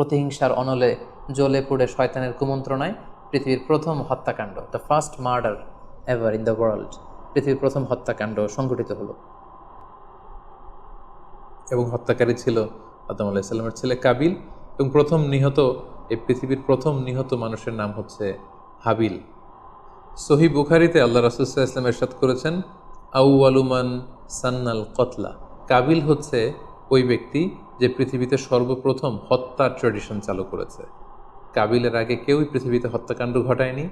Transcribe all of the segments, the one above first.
প্রতিহিংসার অনলে জ্বলে পুড়ে শয়তানের কুমন্ত্রণায় পৃথিবীর প্রথম হত্যাকাণ্ড, the first murder ever in the world, পৃথিবীর প্রথম হত্যাকাণ্ড সংঘটিত হলো। এবং হত্যাকারী ছিল আদম আলাইহিসসালামের ছেলে কাবিল, এবং এই পৃথিবীর প্রথম নিহত মানুষের নাম হচ্ছে হাবিল। সহিহ বুখারীতে আল্লাহ রাসূল সাল্লাল্লাহু আলাইহি ওয়াসাল্লাম ইরশাদ করেছেন, আউয়ালু মান সান্নাল কতলা। কাবিল হচ্ছে ওই ব্যক্তি যে পৃথিবীতে সর্বপ্রথম হত্যার ট্র্যাডিশন চালু করেছে। কাবিলের আগে কেউই পৃথিবীতে হত্যাকাণ্ড ঘটায়নি,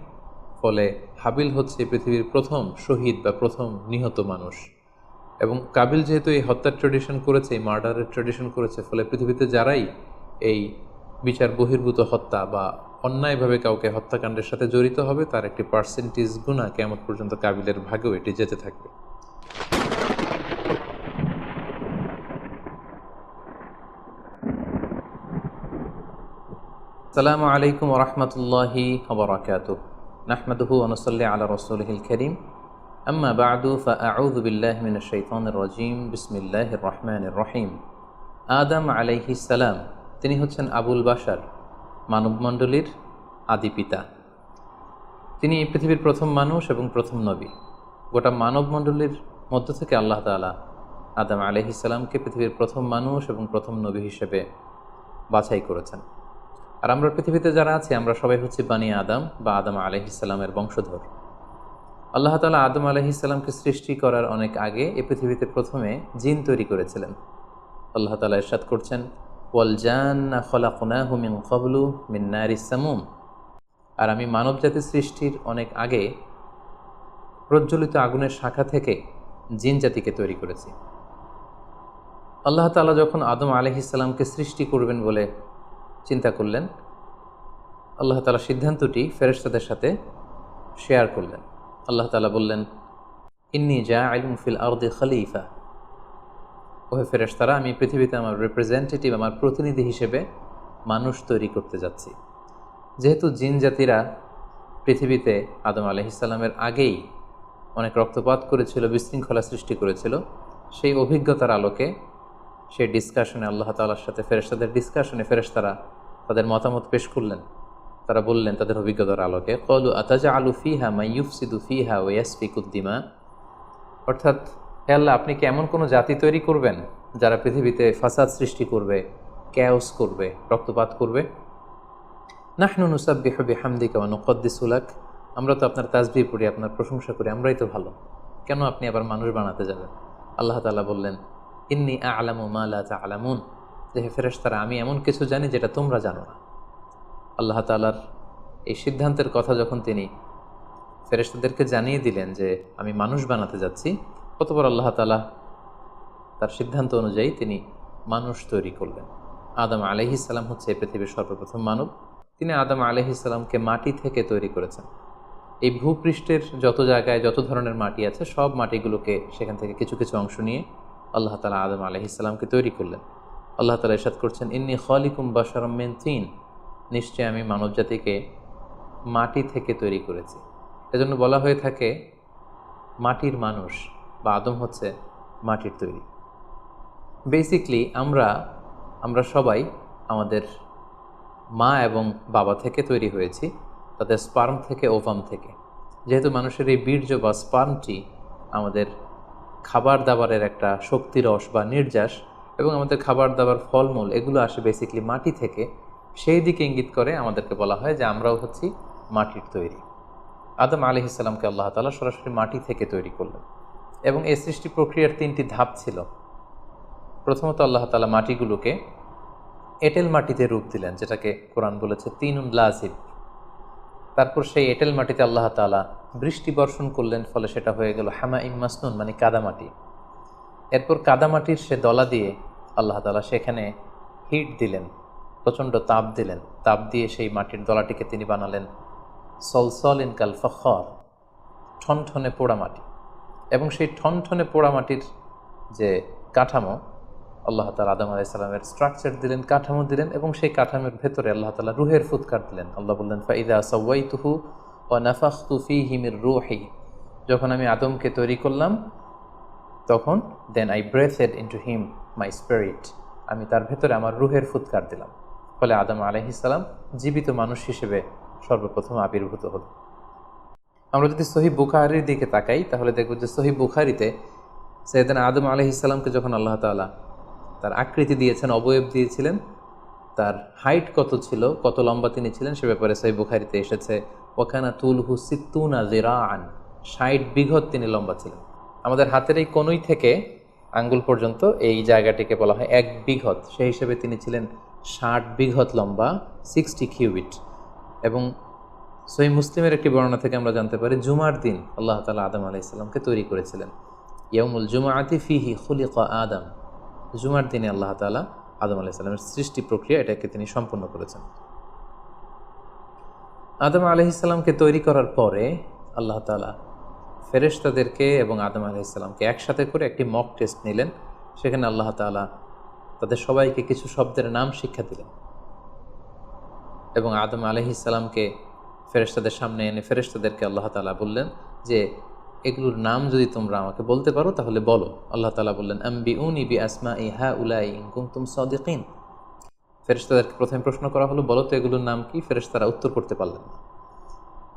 ফলে হাবিল হচ্ছে পৃথিবীর প্রথম শহীদ বা প্রথম নিহত মানুষ। এবং কাবিল যেহেতু এই হত্যার ট্র্যাডিশন করেছে, এই মার্ডারের ট্র্যাডিশন করেছে, ফলে পৃথিবীতে যারাই এই বিচার বহির্ভূত হত্যা বা অন্যায়ভাবে কাউকে হত্যাকাণ্ডের সাথে জড়িত হবে, তার একটি পার্সেন্টেজ গুণা কিয়ামত পর্যন্ত কাবিলের ভাগেও এটি যেতে থাকবে। আসসালামু আলাইকুম ওয়া রাহমাতুল্লাহি ওয়া বারাকাতুহু। নাহমাদুহু ওয়া নুসাল্লি আলা রাসূলিহিল কারীম। আম্মা বা'দু ফাআউযু বিল্লাহি মিনাশ শাইতানির রাজীম। বিসমিল্লাহির রহমানির রহিম। আদম আলাইহিস সালাম, তিনি হচ্ছেন আবুল বাশার, মানবমণ্ডলীর আদি পিতা। তিনি পৃথিবীর প্রথম মানুষ এবং প্রথম নবী। গোটা মানবমণ্ডলীর মধ্য থেকে আল্লাহ তাআলা আদম আলাইহিস সালামকে পৃথিবীর প্রথম মানুষ এবং প্রথম নবী হিসেবে বাছাই করেছেন। আর আমরা পৃথিবীতে যারা আছি, আমরা সবাই হচ্ছি বানি আদম বা আদম আলাইহিস সালামের বংশধর। আল্লাহ তাআলা আদম আলাইহিস সালামকে সৃষ্টি করার অনেক আগে এই পৃথিবীতে প্রথমে জিন তৈরি করেছিলেন। আল্লাহ তাআলা ইরশাদ করছেন, ওয়াল জান্না খলাকনাহু মিন ক্বাবলু মিন নারিস সামুম। আর আমি মানবজাতি সৃষ্টির অনেক আগে প্রজ্বলিত আগুনের শাখা থেকে জিন জাতিকে তৈরি করেছি। আল্লাহ তাআলা যখন আদম আলাইহিস সালামকে সৃষ্টি করবেন বলে চিন্তা করলেন, আল্লাহ তাআলা সিদ্ধান্তটি ফেরেশতাদের সাথে শেয়ার করলেন। আল্লাহ তাআলা বললেন, ইন্নী জাইলুন ফিল আরদি খলিফা। ওহে ফেরেশতারা, আমি পৃথিবীতে আমার রিপ্রেজেন্টেটিভ, আমার প্রতিনিধি হিসেবে মানুষ তৈরি করতে যাচ্ছি। যেহেতু জিন জাতিরা পৃথিবীতে আদম আলাইহিস সালামের আগেই অনেক রক্তপাত করেছিল, বিশৃঙ্খলা সৃষ্টি করেছিল, সেই অভিজ্ঞতার আলোকে সেই ডিসকাশনে আল্লাহ তাআলার সাথে ফেরেশতাদের ডিসকাশনে ফেরেশতারা তাদের মতামত পেশ করলেন। তারা বললেন তাদের অভিজ্ঞতার আলোকে, ক্বালু আতাজআলু ফিহা মান ইউফসিদু ফিহা ওয়া ইয়াসফিকুদ দিমা। অর্থাৎ, হে আল্লাহ, আপনি কি এমন কোনো জাতি তৈরি করবেন যারা পৃথিবীতে ফাসাদ সৃষ্টি করবে, ক্যাওস করবে, রক্তপাত করবে? নাহনু নুসাব্বিহু বিহামদিকা ওয়া নুকদ্দিসু লাক। আমরা তো আপনার তাসবিহ পড়ি, আপনার প্রশংসা করি, আমরাই তো ভালো, কেন আপনি আবার মানুষ বানাতে যাবেন? আল্লাহ তাআলা বললেন, ইন্নী আ'লামু মা লা তা'লামুন। যে হে ফেরেশতারা, আমি এমন কিছু জানি যেটা তোমরা জানো না। আল্লাহ তাআলার এই সিদ্ধান্তের কথা যখন তিনি ফেরেশতাদেরকে জানিয়ে দিলেন যে আমি মানুষ বানাতে যাচ্ছি, অতঃপর আল্লাহ তাআলা তার সিদ্ধান্ত অনুযায়ী তিনি মানুষ তৈরি করলেন। আদম আলাইহিস সালাম হচ্ছে পৃথিবীর সর্বপ্রথম মানব। তিনি আদম আলাইহিস সালামকে মাটি থেকে তৈরি করেছেন। এই ভূপৃষ্ঠের যত জায়গায় যত ধরনের মাটি আছে, সব মাটিগুলোকে সেখান থেকে কিছু কিছু অংশ নিয়ে আল্লাহ তাআলা আদম আলাইহিস সালামকে তৈরি করলেন। আল্লাহ তাআলা ইরশাদ করছেন, ইন্নী খালিকুম বাশারাম মিন তিন। নিশ্চয় আমি মানবজাতিকে মাটি থেকে তৈরি করেছি। এজন্য বলা হয়ে থাকে মাটির মানুষ, বা আদম হচ্ছে মাটির তৈরি। বেসিকলি আমরা সবাই আমাদের মা এবং বাবা থেকে তৈরি হয়েছি, তাদের স্পার্ম থেকে, ওভাম থেকে। যেহেতু মানুষের এই বীর্য বা স্পার্মটি আমাদের খাবার দাবারের একটা শক্তিরস বা নির্যাস, এবং আমাদের খাবার দাবার, ফলমূল, এগুলো আসে বেসিকলি মাটি থেকে, সেই দিকে ইঙ্গিত করে আমাদেরকে বলা হয় যে আমরাও হচ্ছি মাটির তৈরি। আদম আলাইহিস সালামকে আল্লাহ তাআলা সরাসরি মাটি থেকে তৈরি করলেন, এবং এই সৃষ্টি প্রক্রিয়ার 3টি ধাপ ছিল। প্রথমত আল্লাহ তাআলা মাটিগুলোকে এঁটেল মাটিতে রূপ দিলেন, যেটাকে কোরআন বলেছে তিনুন লাজিব। তারপর সেই এঁটেল মাটিতে আল্লাহ তাআলা বৃষ্টি বর্ষণ করলেন, ফলে সেটা হয়ে গেল হামাইম মাসনুন, মানে কাদামাটি। এরপর কাদামাটির সে দলা দিয়ে আল্লাহ তাআলা সেখানে হিট দিলেন, প্রচণ্ড তাপ দিলেন। তাপ দিয়ে সেই মাটির দলাটিকে তিনি বানালেন সলসলিন কাল ফখর, ঠনঠনে পোড়া মাটি। এবং সেই ঠনঠনে পোড়া মাটির যে কাঠামো, আল্লাহ তাআলা আদম আলাইহিস সালামের স্ট্রাকচার দিলেন, কাঠামো দিলেন, এবং সেই কাঠামোর ভেতরে আল্লাহ তাআলা রুহের ফুৎকার দিলেন। আল্লাহ বললেন, ফাইদা সাওয়াইতুহু ওয়া নাফাখতু ফীহি মির রূহি। যখন আমি আদমকে তৈরি করলাম, তখন then I breathed into him my spirit. আমি তার ভেতরে আমার রুহের ফুৎকার দিলাম। ফলে আদম আলাইহিস সালাম জীবিত মানুষ হিসেবে সর্বপ্রথম আবির্ভূত হল। আমরা যদি সহিহ বুখারীর দিকে তাকাই তাহলে দেখব যে সহিহ বুখারীতে সাইয়েদনা আদম আলাইহিস সালামকে যখন আল্লাহ তাআলা তার আকৃতি দিয়েছেন, অবয়ব দিয়েছিলেন, তার হাইট কত ছিল, কত লম্বা তিনি ছিলেন, সে ব্যাপারে সহিহ বুখারীতে এসেছে ওয়াকানা তুলহু সিত্তুনা যিরাআন, 60 বিঘত তিনি লম্বা ছিলেন। আমাদের হাতের এই কনুই থেকে আঙ্গুল পর্যন্ত এই জায়গাটিকে বলা হয় 1 বিঘত। সেই হিসেবে তিনি ছিলেন 60 বিঘত লম্বা, 60 কিউবিট। এবং সহিহ মুসলিমের একটি বর্ণনা থেকে আমরা জানতে পারি জুমার দিন আল্লাহ তাআলা আদম আলাইহিস সালামকে তৈরি করেছিলেন। ইয়াউমুল জুমআতি ফিহি খুলিকা আদম, জুমার দিনে আল্লাহ তাআলা আদম আলাইহিস সালামের সৃষ্টি প্রক্রিয়া এটাকে তিনি সম্পন্ন করেছেন। আদম আলাইহিস সালামকে তৈরি করার পরে আল্লাহ তাআলা ফেরেশতাদেরকে এবং আদম আলাইহিস সালামকে একসাথে করে একটি মক টেস্ট নিলেন। সেখানে আল্লাহ তাআলা তাদের সবাইকে কিছু শব্দের নাম শিক্ষা দিলেন এবং আদম আলাইহিস সালামকে ফেরেশতাদের সামনে এনে ফেরেশতাদেরকে আল্লাহ তাআলা বললেন যে এগুলোর নাম যদি তোমরা আমাকে বলতে পারো তাহলে বলো। আল্লাহ তাআলা বললেন আম্বিউনি বিআসমাই হাউলাই ইন কুনতুম সাদিকিন। ফেরেশতাদেরকে প্রথমে প্রশ্ন করা হলো, বলো তো এগুলোর নাম কি? ফেরেশতারা উত্তর করতে পারলেন না।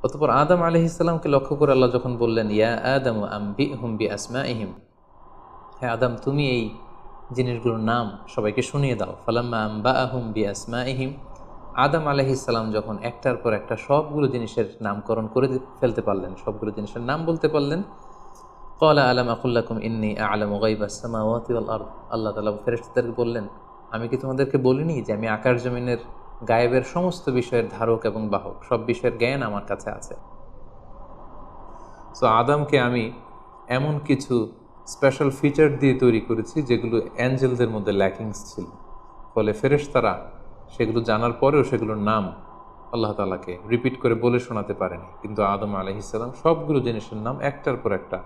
অতঃপর আদম আলাইহিস সালামকে লক্ষ্য করে আল্লাহ যখন বললেন ইয়া আদম আম্বিহুম বিআসমাইহিম, হে আদম তুমি এই জিনিসগুলোর নাম সবাইকে শুনিয়ে দাও। ফালাম্মা আম্বাআহুম বিআসমাইহিম, আদম আলাইহিস সালাম যখন একটার পর একটা সবগুলো জিনিসের নামকরণ করে ফেলতে পারলেন, সবগুলো জিনিসের নাম বলতে পারলেন, ক্বালা আলাম আকুল লাকুম ইন্নী আ'লামু গায়বাস সামাওয়াতি ওয়াল আরদ, আল্লাহ তাআলা ফেরেশতাদেরকে বললেন আমি কি তোমাদেরকে বলিনি যে আমি আকাশ জমিনের গায়েবের সমস্ত বিষয়ের ধারক এবং বাহক, সব বিষয়ের জ্ঞান আমার কাছে আছে। সো আদমকে আমি এমন কিছু স্পেশাল ফিচার দিয়ে তৈরি করেছি যেগুলো অ্যাঞ্জেলদের মধ্যে ল্যাকিংস ছিল, ফলে ফেরেশতারা সেগুলো জানার পরেও সেগুলোর নাম আল্লাহ তাআলাকে রিপিট করে বলে শোনাতে পারেনি। কিন্তু আদম আলাইহিস সালাম সবগুলো জিনিসের নাম একটার পর একটা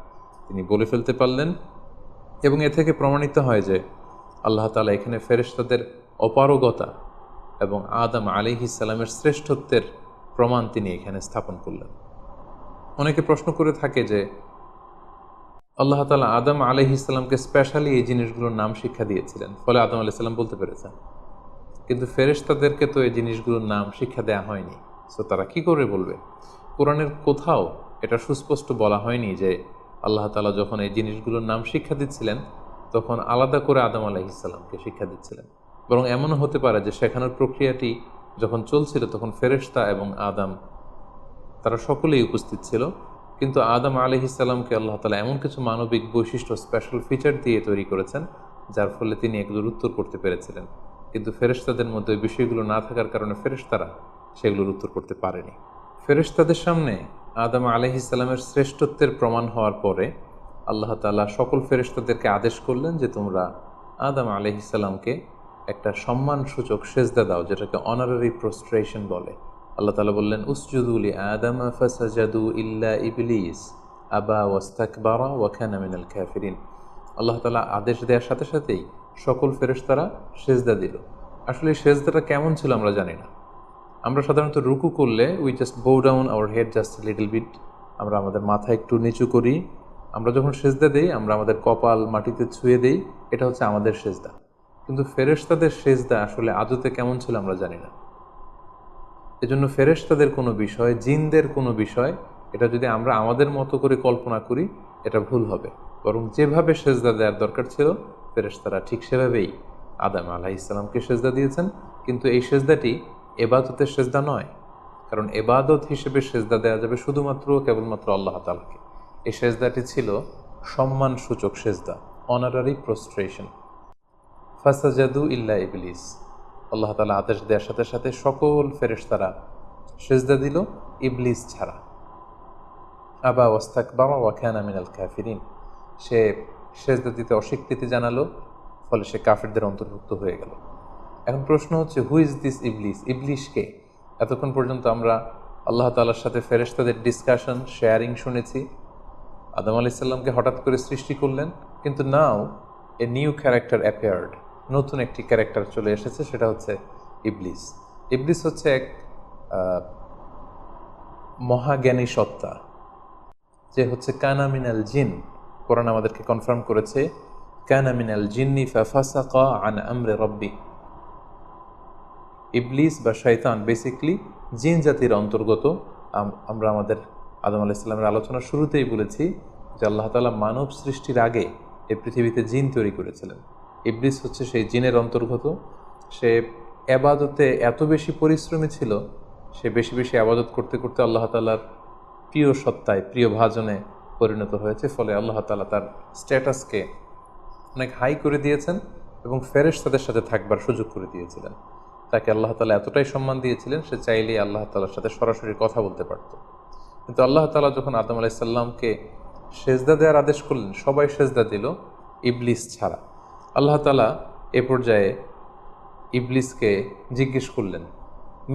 তিনি বলে ফেলতে পারলেন। এবং এ থেকে প্রমাণিত হয় যে আল্লাহ তাআলা এখানে ফেরেশতাদের অপারগতা এবং আদম আলাইহিস সালামের শ্রেষ্ঠত্বের প্রমাণ তিনি এখানে স্থাপন করলেন। অনেকে প্রশ্ন করে থাকে যে আল্লাহ তাআলা আদম আলাইহিস সালামকে স্পেশালি এই জিনিসগুলোর নাম শিক্ষা দিয়েছিলেন, ফলে আদম আলাইহিস সালাম বলতে পেরেছেন, কিন্তু ফেরেশতাদেরকে তো এই জিনিসগুলোর নাম শিক্ষা দেওয়া হয়নি। সো তারা কি করে বলবে? কোরআনের কোথাও এটা সুস্পষ্ট বলা হয়নি যে আল্লাহ তাআলা যখন এই জিনিসগুলোর নাম শিক্ষা দিচ্ছিলেন তখন আলাদা করে আদম আলাইহিস সালামকে শিক্ষা দিচ্ছিলেন। বরং এমনও হতে পারে যে শেখানোর প্রক্রিয়াটি যখন চলছিল তখন ফেরেশতা এবং আদম তারা সকলেই উপস্থিত ছিল, কিন্তু আদম আলাইহিস সালামকে আল্লাহ তাআলা এমন কিছু মানবিক বৈশিষ্ট্য স্পেশাল ফিচার দিয়ে তৈরি করেছেন যার ফলে তিনি এগুলোর উত্তর করতে পেরেছিলেন। কিন্তু ফেরেশতাদের মধ্যে ওই বিষয়গুলো না থাকার কারণে ফেরেশতারা সেগুলোর উত্তর করতে পারেনি। ফেরেশতাদের সামনে আদম আলাইহিস সালামের শ্রেষ্ঠত্বের প্রমাণ হওয়ার পরে আল্লাহ তাআলা সকল ফেরেশতাদেরকে আদেশ করলেন যে তোমরা আদম আলাইহিস সালামকে একটা সম্মানসূচক সেজদা দাও, যেটাকে অনারারি প্রোস্ট্রেশন বলে। আল্লাহ তাআলা বললেন উসজুদু লি আদম ফাসাজাদু ইল্লা ইবলিস আবা ওয়াস্তাকবারা ওয়া কানা মিনাল কাফিরিন। আল্লাহ তাআলা আদেশ দেওয়ার সাথে সাথেই সকল ফেরেশতারা সেজদা দিল। আসলে সেজদাটা কেমন ছিল আমরা জানি না। আমরা সাধারণত রুকু করলে we just bow down our head just little bit, আমরা আমাদের মাথা একটু নিচু করি। আমরা যখন সেজদা দেই আমরা আমাদের কপাল মাটিতে ছুঁয়ে দেই, এটা হচ্ছে আমাদের সেজদা। কিন্তু ফেরেশতাদের সেজদা আসলে আদতে কেমন ছিল আমরা জানি না। এজন্য ফেরেশতাদের কোনো বিষয়, জিনদের কোনো বিষয়, এটা যদি আমরা আমাদের মতো করে কল্পনা করি এটা ভুল হবে। বরং যেভাবে সেজদা দেওয়ার দরকার ছিল ফেরেশতারা ঠিক সেভাবেই আদম আলাইহিস সালামকে সেজদা দিয়েছেন। কিন্তু এই সেজদাটি ইবাদতের সেজদা নয়, কারণ ইবাদত হিসেবে সেজদা দেওয়া যাবে শুধুমাত্র কেবলমাত্র আল্লাহ তাআলাকে। এই সেজদাটি ছিল সম্মানসূচক সেজদা, অনারারি প্রোস্ট্রেশন। ফাসাজাদু ইল্লা ইবলিস, আল্লাহ তাআলা আদেশ দেওয়ার সাথে সাথে সকল ফেরেশতারা সেজদা দিল ইবলিস ছাড়া। আবা ওয়াস্তাকবারা ওয়া কানা মিনাল কাফিরিন, সে সেজদা দিতে অস্বীকৃতি জানালো, ফলে সে কাফিরদের অন্তর্ভুক্ত হয়ে গেল। এখন প্রশ্ন হচ্ছে হু ইজ দিস ইবলিস? ইবলিশকে? এতক্ষণ পর্যন্ত আমরা আল্লাহ তাআলার সাথে ফেরেশতাদের ডিসকাশন, শেয়ারিং শুনেছি। আদম আলাইহিস সালামকে হঠাৎ করে সৃষ্টি করলেন, কিন্তু নাও এ নিউ ক্যারেক্টার অ্যাপিয়ার্ড, নতুন একটি ক্যারেক্টার চলে এসেছে, সেটা হচ্ছে ইবলিস। ইবলিস হচ্ছে এক মহাজ্ঞানী সত্তা, যে হচ্ছে কানা মিনাল জিন। কোরআন আমাদেরকে কনফার্ম করেছে কানা মিনাল জিন্নি ফাফাসাকা আন আমরি রাব্বি। ইবলিস বা শয়তান বেসিকলি জিন জাতির অন্তর্গত। আমরা আমাদের আদম আলাইহিস সালামের আলোচনার শুরুতেই বলেছি যে আল্লাহ তাআলা মানব সৃষ্টির আগে এই পৃথিবীতে জিন তৈরি করেছিলেন। ইবলিস হচ্ছে সেই জিনের অন্তর্গত। সে এবাদতে এত বেশি পরিশ্রমী ছিল, সে বেশি বেশি আবাদত করতে করতে আল্লাহ তাআলার প্রিয় সত্তায়, প্রিয় ভাজনে পরিণত হয়েছে। ফলে আল্লাহ তাআলা তার স্ট্যাটাসকে অনেক হাই করে দিয়েছেন এবং ফেরেশতাদের সাথে থাকবার সুযোগ করে দিয়েছিলেন। তাকে আল্লাহ তাআলা এতটাই সম্মান দিয়েছিলেন, সে চাইলেই আল্লাহ তাআলার সাথে সরাসরি কথা বলতে পারত। কিন্তু আল্লাহ তাআলা যখন আদম আলাইহিস সালামকে সেজদা দেওয়ার আদেশ করলেন, সবাই সেজদা দিল ইবলিস ছাড়া। আল্লাহ তাআলা এ পর্যায়ে ইবলিসকে জিজ্ঞেস করলেন,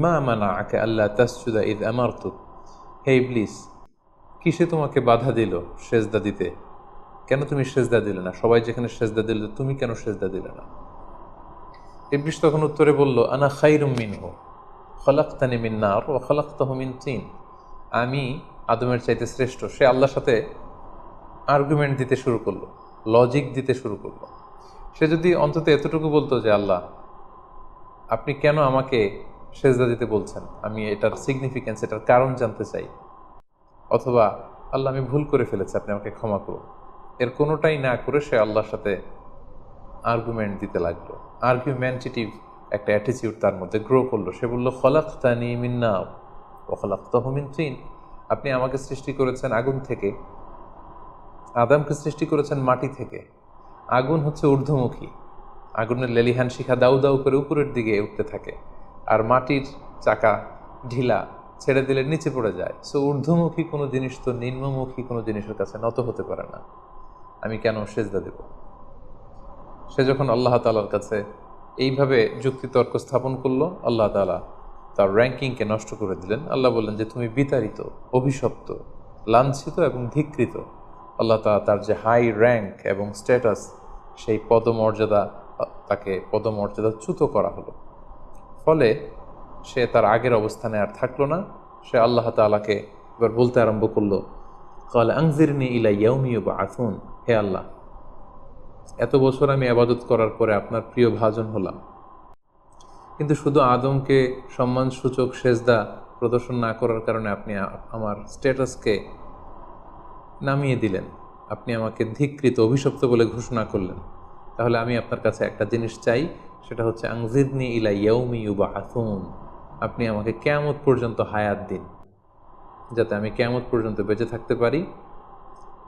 মা মানাআকা আল্লা তাসজুদা ইয আমারতুক, হে ইবলিস, কিসে তোমাকে বাধা দিল সেজদা দিতে? কেন তুমি সেজদা দিলে না? সবাই যেখানে সেজদা দিল, তুমি কেন সেজদা দিলে না? ইবলিস তখন উত্তরে বলল, আনা খায়রুম মিনহু খলাকতানি মিন নার ওয়া খলাকতাহু মিন তিন। আমি আদমের চাইতে শ্রেষ্ঠ। সে আল্লাহর সাথে আর্গুমেন্ট দিতে শুরু করলো, লজিক দিতে শুরু করলো। সে যদি অন্তত এতটুকু বলতো যে আল্লাহ, আপনি কেন আমাকে সেজদা দিতে বলছেন, আমি এটার সিগনিফিকেন্স, এটার কারণ জানতে চাই, অথবা আল্লাহ আমি ভুল করে ফেলেছি, আপনি আমাকে ক্ষমা করুন, এর কোনোটাই না করে সে আল্লাহর সাথে আর্গুমেন্ট দিতে লাগলো। আর্গুমেন্টেটিভ একটা অ্যাটিটিউড তার মধ্যে গ্রো করলো। সে বলল, খলাকতানি মিন নার ওয়া খলাকতাহু মিন তিন। আপনি আমাকে সৃষ্টি করেছেন আগুন থেকে, আদমকে সৃষ্টি করেছেন মাটি থেকে। আগুন হচ্ছে ঊর্ধ্বমুখী, আগুনের লেলিহান শিখা দাউ দাউ করে উপরের দিকে উঠতে থাকে, আর মাটির চাকা ঢিলা, ছেড়ে দিলে নিচে পড়ে যায়। সো ঊর্ধ্বমুখী কোনো জিনিস তো নিম্নমুখী কোনো জিনিসের কাছে নত হতে পারে না। আমি কেন সেজদা দেব? সে যখন আল্লাহ তাআলার কাছে এইভাবে যুক্তিতর্ক স্থাপন করলো, আল্লাহ তাআলা তার র্যাঙ্কিংকে নষ্ট করে দিলেন। আল্লাহ বললেন যে তুমি বিতাড়িত, অভিশপ্ত, লাঞ্ছিত এবং ধিক্কৃত। আল্লাহ তাআলা তার যে হাই র্যাঙ্ক এবং স্ট্যাটাস, সেই পদমর্যাদা, তাকে পদমর্যাদাচ্যুত করা হলো। ফলে সে তার আগের অবস্থানে আর থাকলো না। সে আল্লাহ তাআলাকে এবার বলতে আরম্ভ করলো, ক্বাল আনজিরনি ইলা ইয়াউমি ইউবআসুন, হে আল্লাহ, এত বছর আমি ইবাদত করার পরে আপনার প্রিয় ভাজন হলাম, কিন্তু শুধু আদমকে সম্মানসূচক সেজদা প্রদর্শন না করার কারণে আপনি আমার স্ট্যাটাসকে নামিয়ে দিলেন, আপনি আমাকে ধিক্কৃত, অভিশপ্ত বলে ঘোষণা করলেন। তাহলে আমি আপনার কাছে একটা জিনিস চাই, সেটা হচ্ছে আনজিরনি ইলা ইয়াউমি ইউবআসুন, আপনি আমাকে কিয়ামত পর্যন্ত হায়াত দিন, যাতে আমি কিয়ামত পর্যন্ত বেঁচে থাকতে পারি।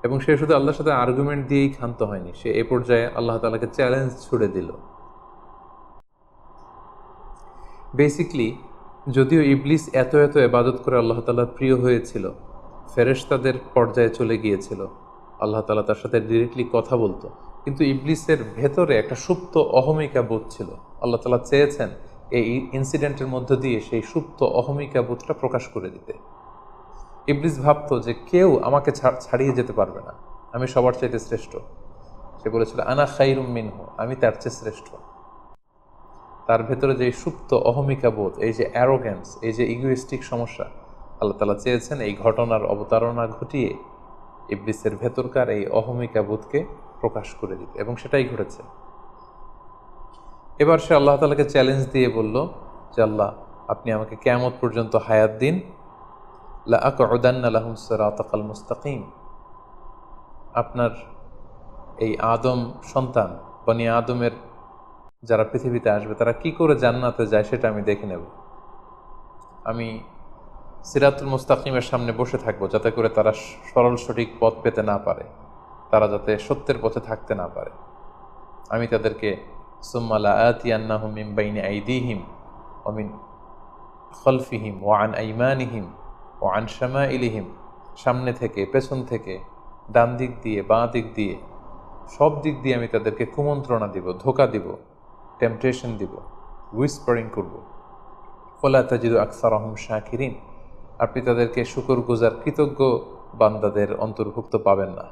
এবং সে শুধু আল্লাহর সাথে আর্গুমেন্ট দিয়েই ক্ষান্ত হয়নি, সে এ পর্যায়ে আল্লাহ তাআলাকে চ্যালেঞ্জ ছুড়ে দিল। বেসিকলি যদিও ইবলিস এত এত ইবাদত করে আল্লাহ তাআলার প্রিয় হয়েছিল, ফেরেশতাদের পর্যায়ে চলে গিয়েছিল, আল্লাহ তাআলা তার সাথে ডিরেক্টলি কথা বলতো, কিন্তু ইবলিসের ভেতরে একটা সুপ্ত অহমিকা বোধ ছিল। আল্লাহ তাআলা চেয়েছেন এই ইনসিডেন্টের মধ্য দিয়ে সেই সুপ্ত অহমিকা বোধটা প্রকাশ করে দিতে। ইবলিস ভাবতো যে কেউ আমাকে ছাড়িয়ে যেতে পারবে না, আমি সবার চাইতে শ্রেষ্ঠ। সে বলেছিল, আনা খায়রুম মিনহু, আমি তার চেয়ে শ্রেষ্ঠ। তার ভেতরে যে সুপ্ত অহমিকা বোধ, এই যে অ্যারোগ্যান্স, এই যে ইগোইস্টিক সমস্যা, আল্লাহ তাআলা চেয়েছেন এই ঘটনার অবতারণা ঘটিয়ে ইবলিসের ভেতরকার এই অহমিকা বোধকে প্রকাশ করে দিতে, এবং সেটাই ঘটেছে। এবার সে আল্লাহ তাআলাকে চ্যালেঞ্জ দিয়ে বলল যে আল্লাহ, আপনি আমাকে কিয়ামত পর্যন্ত হায়াত দিন, লা আকউদান্না লাহুম সিরাতাকাল মুস্তাকিম, আপনার এই আদম সন্তান, বনি আদমের যারা পৃথিবীতে আসবে, তারা কি করে জান্নাতে যায় সেটা আমি দেখে নেব। আমি সিরাতুল মুস্তাকিমের সামনে বসে থাকবো, যাতে করে তারা সরল সঠিক পথ পেতে না পারে, তারা যাতে সত্যের পথে থাকতে না পারে। আমি তাদেরকে সুম্মা লাআতিয়ান্নাহুম মিন বাইনি আইদিহিম ওয়া মিন খালফিহিম ওয়া আন আইমানিহিম ওয়া আন শামাইলিহিম, সামনে থেকে, পেছন থেকে, ডান দিক দিয়ে, বাঁ দিক দিয়ে, সব দিক দিয়ে আমি তাদেরকে কুমন্ত্রণা দিব, ধোঁকা দিব, টেম্পটেশন দিব, হুইসপারিং করব। ওয়ালা তাজিদু আকসারাহুম শাকিরিন, আপনি তাদেরকে শুকরগুজার, কৃতজ্ঞ বান্দাদের অন্তর্ভুক্ত পাবেন না।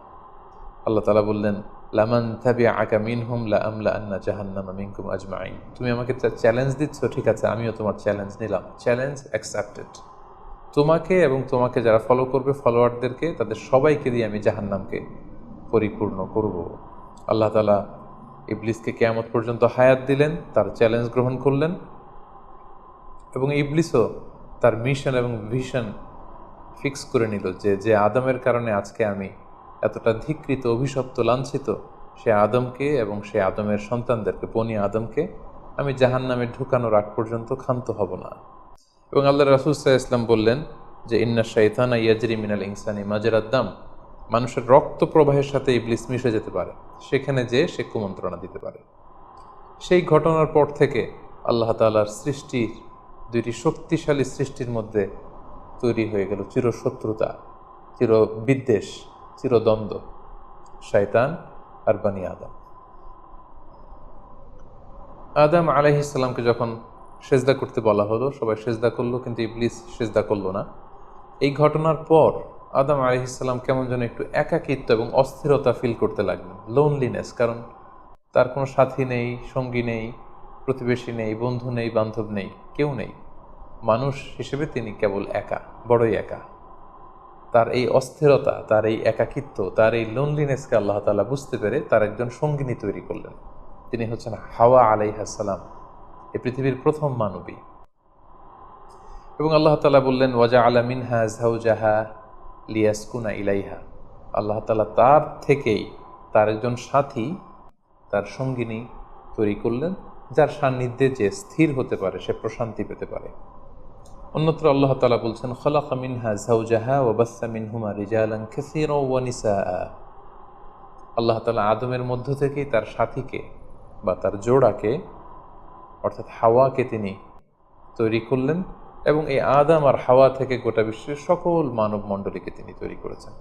আল্লাহ তাআলা বললেন, লামান তাবিআকা মিনহুম লাআমলাআন্না জাহান্নামা মিনকুম আজমাইন, তুমি আমাকে চ্যালেঞ্জ দিচ্ছ, ঠিক আছে, আমিও তোমার চ্যালেঞ্জ নিলাম, চ্যালেঞ্জ অ্যাকসেপ্টেড। তোমাকে এবং তোমাকে যারা ফলো করবে, ফলোয়ারদেরকে, তাদের সবাইকে দিয়ে আমি জাহান্নামকে পরিপূর্ণ করব। আল্লাহ তাআলা ইবলিসকে কিয়ামত পর্যন্ত হায়াত দিলেন, তার চ্যালেঞ্জ গ্রহণ করলেন, এবং ইবলিসও তার মিশন এবং ভিশন ফিক্স করে নিল যে আদমের কারণে আজকে আমি এতটা ধিক্কৃত, অভিশপ্ত, লাঞ্ছিত, সে আদমকে এবং সে আদমের সন্তানদেরকে, বনি আদমকে আমি জাহান্নামে ঢুকানোর আগ পর্যন্ত ক্ষান্ত হব না। এবং আল্লাহ রাসূল সাল্লাল্লাহু আলাইহি ওয়াসাল্লাম বললেন যে ইন্না শাইতানা ইয়াজরি মিনাল ইনসানি মাজরাদ দাম, মানুষের রক্ত প্রবাহের সাথে ইবলিস মিশে যেতে পারে, সেখানে যে সে কুমন্ত্রণা দিতে পারে। সেই ঘটনার পর থেকে আল্লাহ তাআলার সৃষ্টির দুইটি শক্তিশালী সৃষ্টির মধ্যে তৈরি হয়ে গেল চিরশত্রুতা, চিরবিদ্বেষ, চিরদ্বন্দ্ব, শয়তান আর বনি আদম। আদম আলাইহিস সালামকে যখন সেজদা করতে বলা হলো, সবাই সেজদা করলো, কিন্তু ইবলিস সেজদা করলো না। এই ঘটনার পর আদম আলাইহিস সালাম কেমন যেন একটু একাকিত্ব এবং অস্থিরতা ফিল করতে লাগলেন, লোনলিনেস, কারণ তার কোনো সাথী নেই, সঙ্গী নেই, প্রতিবেশী নেই, বন্ধু নেই, বান্ধব নেই, কেউ নেই। মানুষ হিসেবে তিনি কেবল একা, বড়ই একা। তার এই অস্থিরতা, তার এই একাকিত্ব, তার এই লোনলিনেসকে আল্লাহ তাআলা বুঝতে পেরে তার একজন সঙ্গিনী তৈরি করলেন। তিনি হচ্ছেন হাওয়া আলাইহিস সালাম, এই পৃথিবীর প্রথম মানবী। এবং আল্লাহ তাআলা বললেন ওয়াজআলা মিনহা যাওজাহা লিয়াসকুনা ইলাইহা, আল্লাহ তাআলা তার থেকেই তার একজন সাথী, তার সঙ্গিনী তৈরি করলেন, যার সান্নিধ্যে যে স্থির হতে পারে, সে প্রশান্তি পেতে পারে। অন্যত্র আল্লাহ তাআলা বলছেন খালাকা মিনহা যাওজাহা ওয়া বাসসা মিনহুমা রিজালান কাসীরা ওয়া নিসাআ, আল্লাহ তাআলা আদমের মধ্য থেকেই তার সাথীকে বা তার জোড়াকে, অর্থাৎ হাওয়াকে তিনি তৈরি করলেন, এবং এই আদম আর হাওয়া থেকে গোটা বিশ্বের সকল মানব মণ্ডলীকে তিনি তৈরি করেছেন।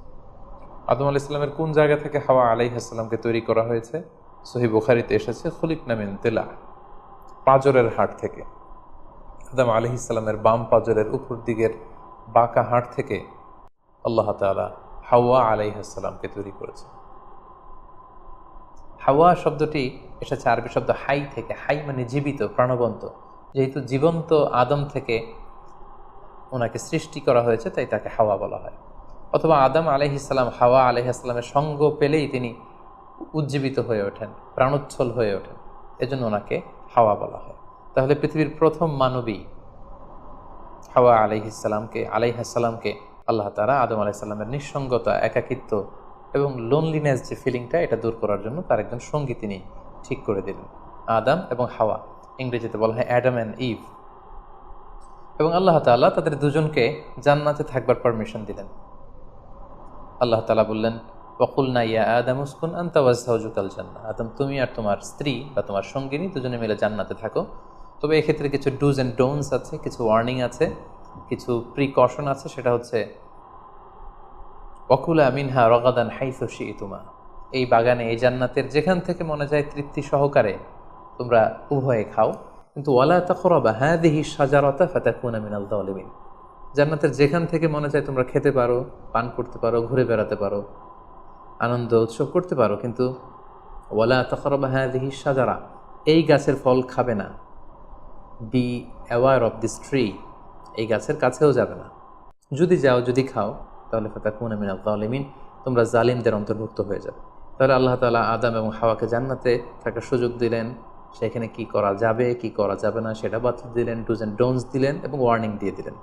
আদম আলাইহিস সালামের কোন জায়গা থেকে হাওয়া আলাইহিস সালামকে তৈরি করা হয়েছে? সহিহ বুখারীতে এসেছে খুলিকনা মিন তিলা, পাঁজরের হাড় থেকে। আদম আলাইহিস সালামের বাম পাঁজরের উপর দিকের বাঁকা হাড় থেকে আল্লাহ তাআলা হাওয়া আলাইহিস সালামকে তৈরি করেছেন। হাওয়া শব্দটি এসেছে আরবি শব্দ হাই থেকে। হাই মানে জীবিত, প্রাণবন্ত। যেহেতু জীবন্ত আদম থেকে ওনাকে সৃষ্টি করা হয়েছে, তাই তাকে হাওয়া বলা হয়। অথবা আদম আলাইহিস সালাম হাওয়া আলাইহিস সালামের সঙ্গ পেলেই তিনি উজ্জীবিত হয়ে ওঠেন, প্রাণোচ্ছল হয়ে ওঠেন, এজন্য ওনাকে হাওয়া বলা হয়। তাহলে পৃথিবীর প্রথম মানবী হাওয়া আলাইহিস সালামকে আল্লাহ তাআলা আদম আলাইহিস সালামের নিঃসঙ্গতা, একাকিত্ব এবং লোনলিনেস যে ফিলিংটা, এটা দূর করার জন্য তার একজন সঙ্গী তিনি ঠিক করে দিলেন, আদম এবং হাওয়া। ইংরেজিতে বলা হয় অ্যাডাম অ্যান্ড ইভ। এবং আল্লাহ তাআলা তাদের দুজনকে জান্নাতে থাকবার পারমিশন দিলেন। আল্লাহ তাআলা বললেন ওয়াকুলনা ইয়া আদম উসকুন আনতা ওয়া যাওজুকাল জান্নাহ, আদম তুমি আর তোমার স্ত্রী বা তোমার সঙ্গিনী দুজনে মিলে জান্নাতে থাকো। তবে এক্ষেত্রে কিছু ডুজ অ্যান্ড ডোন্টস আছে, কিছু ওয়ার্নিং আছে, কিছু প্রিকশন আছে। সেটা হচ্ছে ওয়াকুলা মিনহা রাগাদান হাইসু শি'তুমা, এই বাগানে, এই জান্নাতের যেখান থেকে মনে যায় তৃপ্তি সহকারে তোমরা উভয়ে খাও, কিন্তু ওয়ালা তাকরাবা হাযিহি শাজারাতা ফাতাকুনা মিনাল যালিমিন, জান্নাতের যেখান থেকে মনে যায় তোমরা খেতে পারো, পান করতে পারো, ঘুরে বেড়াতে পারো, আনন্দ উৎসব করতে পারো, কিন্তু ওয়ালা তাকরাবা হাযিহি শাজারা, এই গাছের ফল খাবে না। Be aware of this tree, এই গাছের কাছেও যাবে না। যদি যাও, যদি খাও, তাহলে ফাতাকুনা মিনাল যালিমিন, তোমরা জালিমদের অন্তর্ভুক্ত হয়ে যাবে। তাহলে আল্লাহ তাআলা আদম এবং হাওয়াকে জান্নাতে থাকার সুযোগ দিলেন, সেখানে কি করা যাবে, কি করা যাবে না সেটা বাতলে দিলেন, ডুজ অ্যান্ড ডোন্টস দিলেন এবং ওয়ার্নিং দিয়ে দিলেন।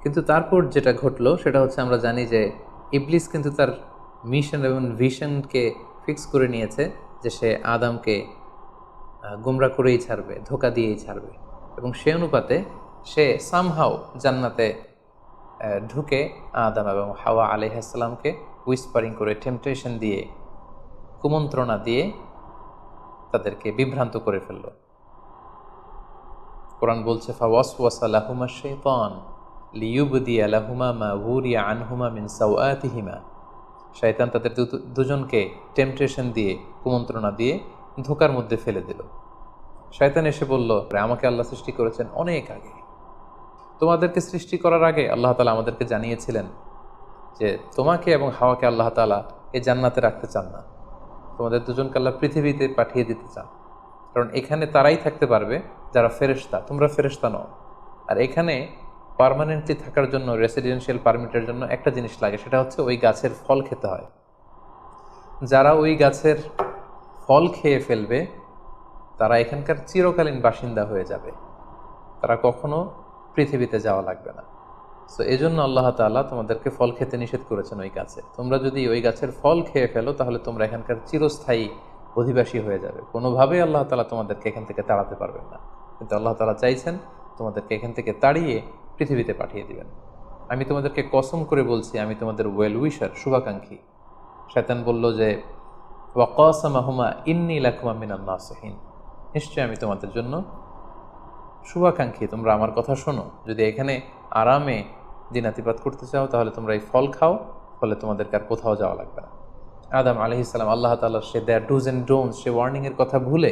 কিন্তু তারপর যেটা ঘটলো সেটা হচ্ছে, আমরা জানি যে ইবলিস কিন্তু তার মিশন এবং ভিশনকে ফিক্স করে নিয়েছে যে সে আদমকে গুমরা করেই ছাড়বে, ধোঁকা দিয়েই ছাড়বে। এবং সে অনুপাতে সে সামহাও জান্নাতে ঢুকে আদম এবং হাওয়া আলাইহিস সালামকে উইসপারিং করে, টেম্পটেশন দিয়ে, কুমন্ত্রণা দিয়ে তাদেরকে বিভ্রান্ত করে ফেলল। কোরআন বলছে ফাওয়াসওয়াসা লাহুমা শাইতান লিইউবদিয়া লাহুমা মা উরিয়া আনহুমা মিন সাওআতিহিমা, শয়তান তাদের দুজনকে টেম্পটেশন দিয়ে, কুমন্ত্রণা দিয়ে ধোঁকার মধ্যে ফেলে দিল। শয়তান এসে বলল, আমাকে আল্লাহ সৃষ্টি করেছেন অনেক আগে, তোমাদেরকে সৃষ্টি করার আগে আল্লাহ তাআলা আমাদেরকে জানিয়েছিলেন যে তোমাকে এবং হাওয়াকে আল্লাহ তাআলা এই জান্নাতে রাখতে চান না, তোমাদের দুজনকে আল্লাহ পৃথিবীতে পাঠিয়ে দিতে চান। কারণ এখানে তারাই থাকতে পারবে যারা ফেরেশতা, তোমরা ফেরেশতা নও। আর এখানে পার্মানেন্টলি থাকার জন্য, রেসিডেন্সিয়াল পারমিটের জন্য একটা জিনিস লাগে, সেটা হচ্ছে ওই গাছের ফল খেতে হয়। যারা ওই গাছের ফল খেয়ে ফেলবে তারা এখানকার চিরকালীন বাসিন্দা হয়ে যাবে। তারা কখনো পৃথিবীতে যাওয়া লাগবে না। সো এই জন্য আল্লাহ তাআলা তোমাদেরকে ফল খেতে নিষেধ করেছেন ওই গাছে। তোমরা যদি ওই গাছের ফল খেয়ে ফেলো তাহলে তোমরা এখানকার চিরস্থায়ী অধিবাসী হয়ে যাবে। কোনোভাবেই আল্লাহ তাআলা তোমাদেরকে এখান থেকে তাড়াতে পারবেন না। কিন্তু আল্লাহ তাআলা চাইছেন তোমাদেরকে এখান থেকে তাড়িয়ে পৃথিবীতে পাঠিয়ে দিবেন। আমি তোমাদেরকে কসম করে বলছি, আমি তোমাদের ওয়েল উইশার, শুভাকাঙ্ক্ষী। শয়তান বলল যে ওয়াকাসামাহুমা ইন্নী লাকুমা মিনান নাসিহিন, নিশ্চয় আমি তোমাদের জন্য শুভাকাঙ্ক্ষী, তোমরা আমার কথা শোনো। যদি এখানে আরামে দিনাতিপাত করতে চাও তাহলে তোমরা এই ফল খাও, ফলে তোমাদেরকে আর কোথাও যাওয়া লাগবে না। আদম আলাইহিস সালাম আল্লাহ তাআলার সে দেয়ার ডুজ অ্যান্ড ডোন্টস, সে ওয়ার্নিংয়ের কথা ভুলে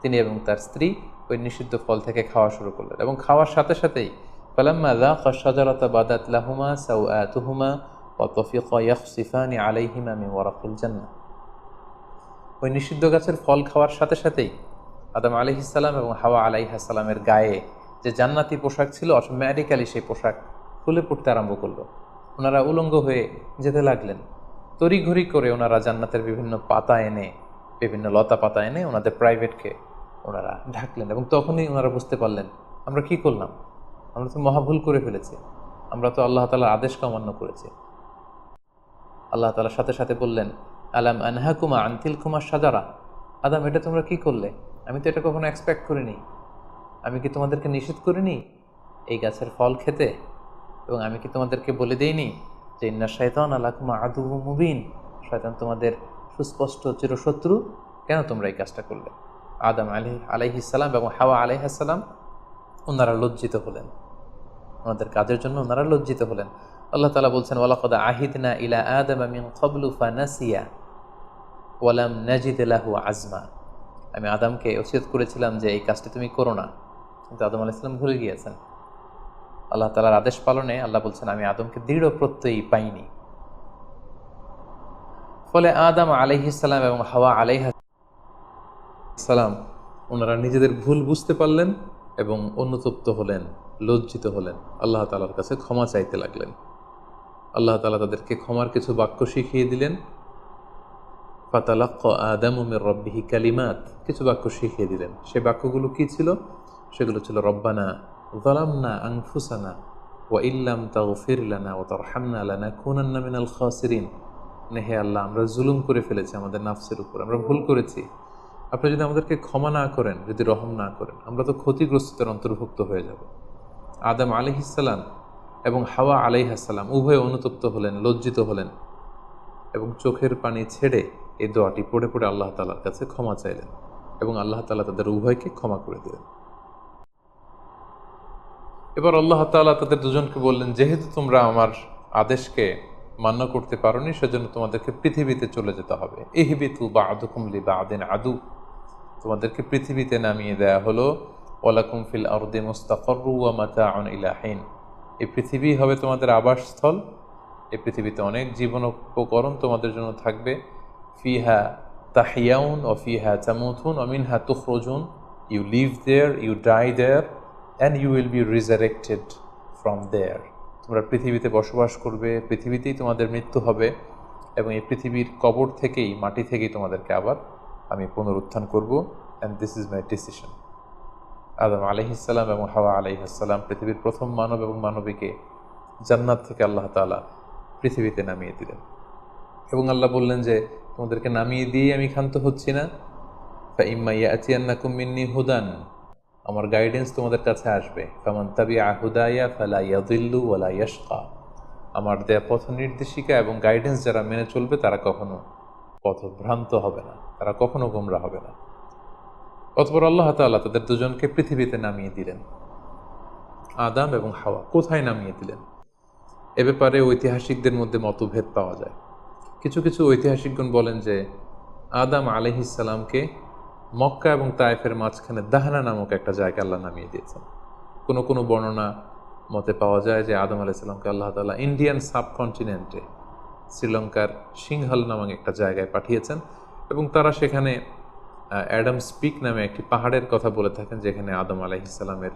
তিনি এবং তার স্ত্রী ওই নিষিদ্ধ ফল থেকে খাওয়া শুরু করলেন। এবং খাওয়ার সাথে সাথেই ফালাম্মা যাকা শাজারাতা বাদাত লাহুমা সাওআতুহুমা ওয়া তাফিকা ইয়াখসিফানি আলাইহিমা মিন ওয়ারাকিল জান্নাহ। ওই নিষিদ্ধ গাছের ফল খাওয়ার সাথে সাথেই আদম আলাইহিস সালাম এবং হাওয়া আলাইহিস সালামের গায়ে যে জান্নাতি পোশাক ছিল অটোমেটিক্যালি সেই পোশাক খুলে পড়তে আরম্ভ করলো। ওনারা উলঙ্গ হয়ে যেতে লাগলেন। তড়িঘড়ি করে ওনারা জান্নাতের বিভিন্ন পাতা এনে, বিভিন্ন লতা পাতা এনে ওনাদের প্রাইভেটকে ওনারা ঢাকলেন। এবং তখনই ওনারা বুঝতে পারলেন, আমরা কি করলাম, আমরা তো মহাভুল করে ফেলেছি, আমরা তো আল্লাহ তাআলার আদেশকে অমান্য করেছি। আল্লাহ তাআলার সাথে সাথে বললেন, আলাম আনহাকুমা আন তিলকুমা শাজারা, আদম এটা তোমরা কি করলে, আমি তো এটা কখনো এক্সপেক্ট করিনি। আমি কি তোমাদেরকে নিষেধ করিনি এই গাছের ফল খেতে? এবং আমি কি তোমাদেরকে বলে দেইনি যে ইন্না শাইতানা লাকুমা আদুউম মুবিন, শয়তান তোমাদের সুস্পষ্ট চিরশত্রু? কেন তোমরা এই কাজটা করলে? আদম আলাইহিস সালাম এবং হাওয়া আলাইহিস সালাম ওনারা লজ্জিত হলেন, ওনাদের কাজের জন্য ওনারা লজ্জিত হলেন। আল্লাহ তাআলা বলছেন, ওয়ালাকাদ আহিদনা ইলা আদামা মিন ক্বাবলু ফানাসিয়া ওয়ালাম নাজিদ লাহু আজমা। আমি আদমকে ওসিয়ত করেছিলাম যে এই কাজটি তুমি করো না, কিন্তু আদম আলাইহিস সালাম ভুলে গিয়েছেন। আল্লাহ তাআলার আদেশ পালনে আল্লাহ বলছেন, আমি আদমকে দৃঢ় প্রত্যয়ী পাইনি। ফলে আদম আলাইহিস সালাম এবং হাওয়া আলাইহিস সালাম ওনারা নিজেদের ভুল বুঝতে পারলেন এবং অনুতপ্ত হলেন, লজ্জিত হলেন, আল্লাহ তাআলার কাছে ক্ষমা চাইতে লাগলেন। আল্লাহ তাআলা তাদেরকে ক্ষমার কিছু বাক্য শিখিয়ে দিলেন। ফাতালাক্কা আদামু মির রাব্বিহি কালিমাত, কিছু বাক্য শিখিয়ে দিলেন। সেই বাক্যগুলো কি ছিল? সেগুলো ছিল রব্বানা যালামনা আনফুসানা ওয়া ইল্লাম তাগফির লানা ওয়া তারহামনা লানাকুনান্না মিনাল খাসিরিন। হে আল্লাহ, আমরা জুলুম করে ফেলেছি আমাদের নাফসের উপর, আমরা ভুল করেছি। আপনি যদি আমাদেরকে ক্ষমা না করেন, যদি রহম না করেন, আমরা তো ক্ষতিগ্রস্তদের অন্তর্ভুক্ত হয়ে যাব। আদম আলাইহিস সালাম এবং হাওয়া আলাইহিস সালাম উভয়ে অনুতপ্ত হলেন, লজ্জিত হলেন এবং চোখের পানি ছেড়ে এই দোয়াটি পড়ে পড়ে আল্লাহ তাআলার কাছে ক্ষমা চাইলেন এবং আল্লাহ তাআলা তাদের উভয়কে ক্ষমা করে দিলেন। এবার আল্লাহ তাআলা তাদের দুজনকে বললেন, যেহেতু তোমরা আমার আদেশকে মান্য করতে পারোনি, সেজন্য তোমাদেরকে পৃথিবীতে চলে যেতে হবে। ইহবিতু বা'দুকুম লিবা'দিন আদু, তোমাদেরকে পৃথিবীতে নামিয়ে দেয়া হলো। ওয়ালাকুম ফিল আরদি মুস্তাকাররু ওয়া মাতাউন ইলা হিন, এই পৃথিবী হবে তোমাদের আবাসস্থল। এই পৃথিবীতে অনেক জীবন উপকরণ তোমাদের জন্য থাকবে। ফিহা তাহিয়াউন ও ফিহা তামুতুন ও মিনহা তুখরুজুন, you live there, you die there, and you will be resurrected from there. তোমরা পৃথিবীতে বসবাস করবে, পৃথিবীতেই তোমাদের মৃত্যু হবে এবং এই পৃথিবীর কবর থেকেই, মাটি থেকেই তোমাদেরকে আবার আমি পুনরুত্থান করব। And this is my decision. Adam আলাইহিস সালাম এবং হাওয়া আলাইহিস সালাম পৃথিবীর প্রথম মানব এবং মানবীকে জান্নাত থেকে আল্লাহ তাআলা পৃথিবীতে নামিয়ে দিলেন। এবং আল্লাহ বললেন যে তোমাদেরকে নামিয়ে দিয়ে আমি ক্ষান্ত হচ্ছি না। ফাইম্মা ইয়াতিয়ান্নাকুম মিন্নি হুদান, আমার গাইডেন্স তোমাদের কাছে আসবে। ফামান তাবিআ হুদায়া ফালা ইয়াযিল্লু ওয়ালা ইয়াশকা, আমার দেয়া পথ নির্দেশিকা এবং গাইডেন্স যারা মেনে চলবে তারা কখনো পথভ্রান্ত হবে না, তারা কখনো গোমরা হবে না। অতঃপর আল্লাহ তাআলা তাদের দুজনকে পৃথিবীতে নামিয়ে দিলেন। আদম এবং হাওয়া কোথায় নামিয়ে দিলেন এ ব্যাপারে ঐতিহাসিকদের মধ্যে মতভেদ পাওয়া যায়। কিছু কিছু ঐতিহাসিকগণ বলেন যে আদম আলাইহিস সালামকে মক্কা এবং তায়েফের মাঝখানে দাহনা নামক একটা জায়গা আল্লাহ নামিয়ে দিয়েছেন। কোনো কোনো বর্ণনা মতে পাওয়া যায় যে আদম আলাইহিস সালামকে আল্লাহ তাআলা ইন্ডিয়ান সাবকন্টিনেন্টে শ্রীলঙ্কার সিংহাল নামক একটা জায়গায় পাঠিয়েছেন এবং তারা সেখানে অ্যাডামস পিক নামে একটি পাহাড়ের কথা বলে থাকেন, যেখানে আদম আলাইহিস সালামের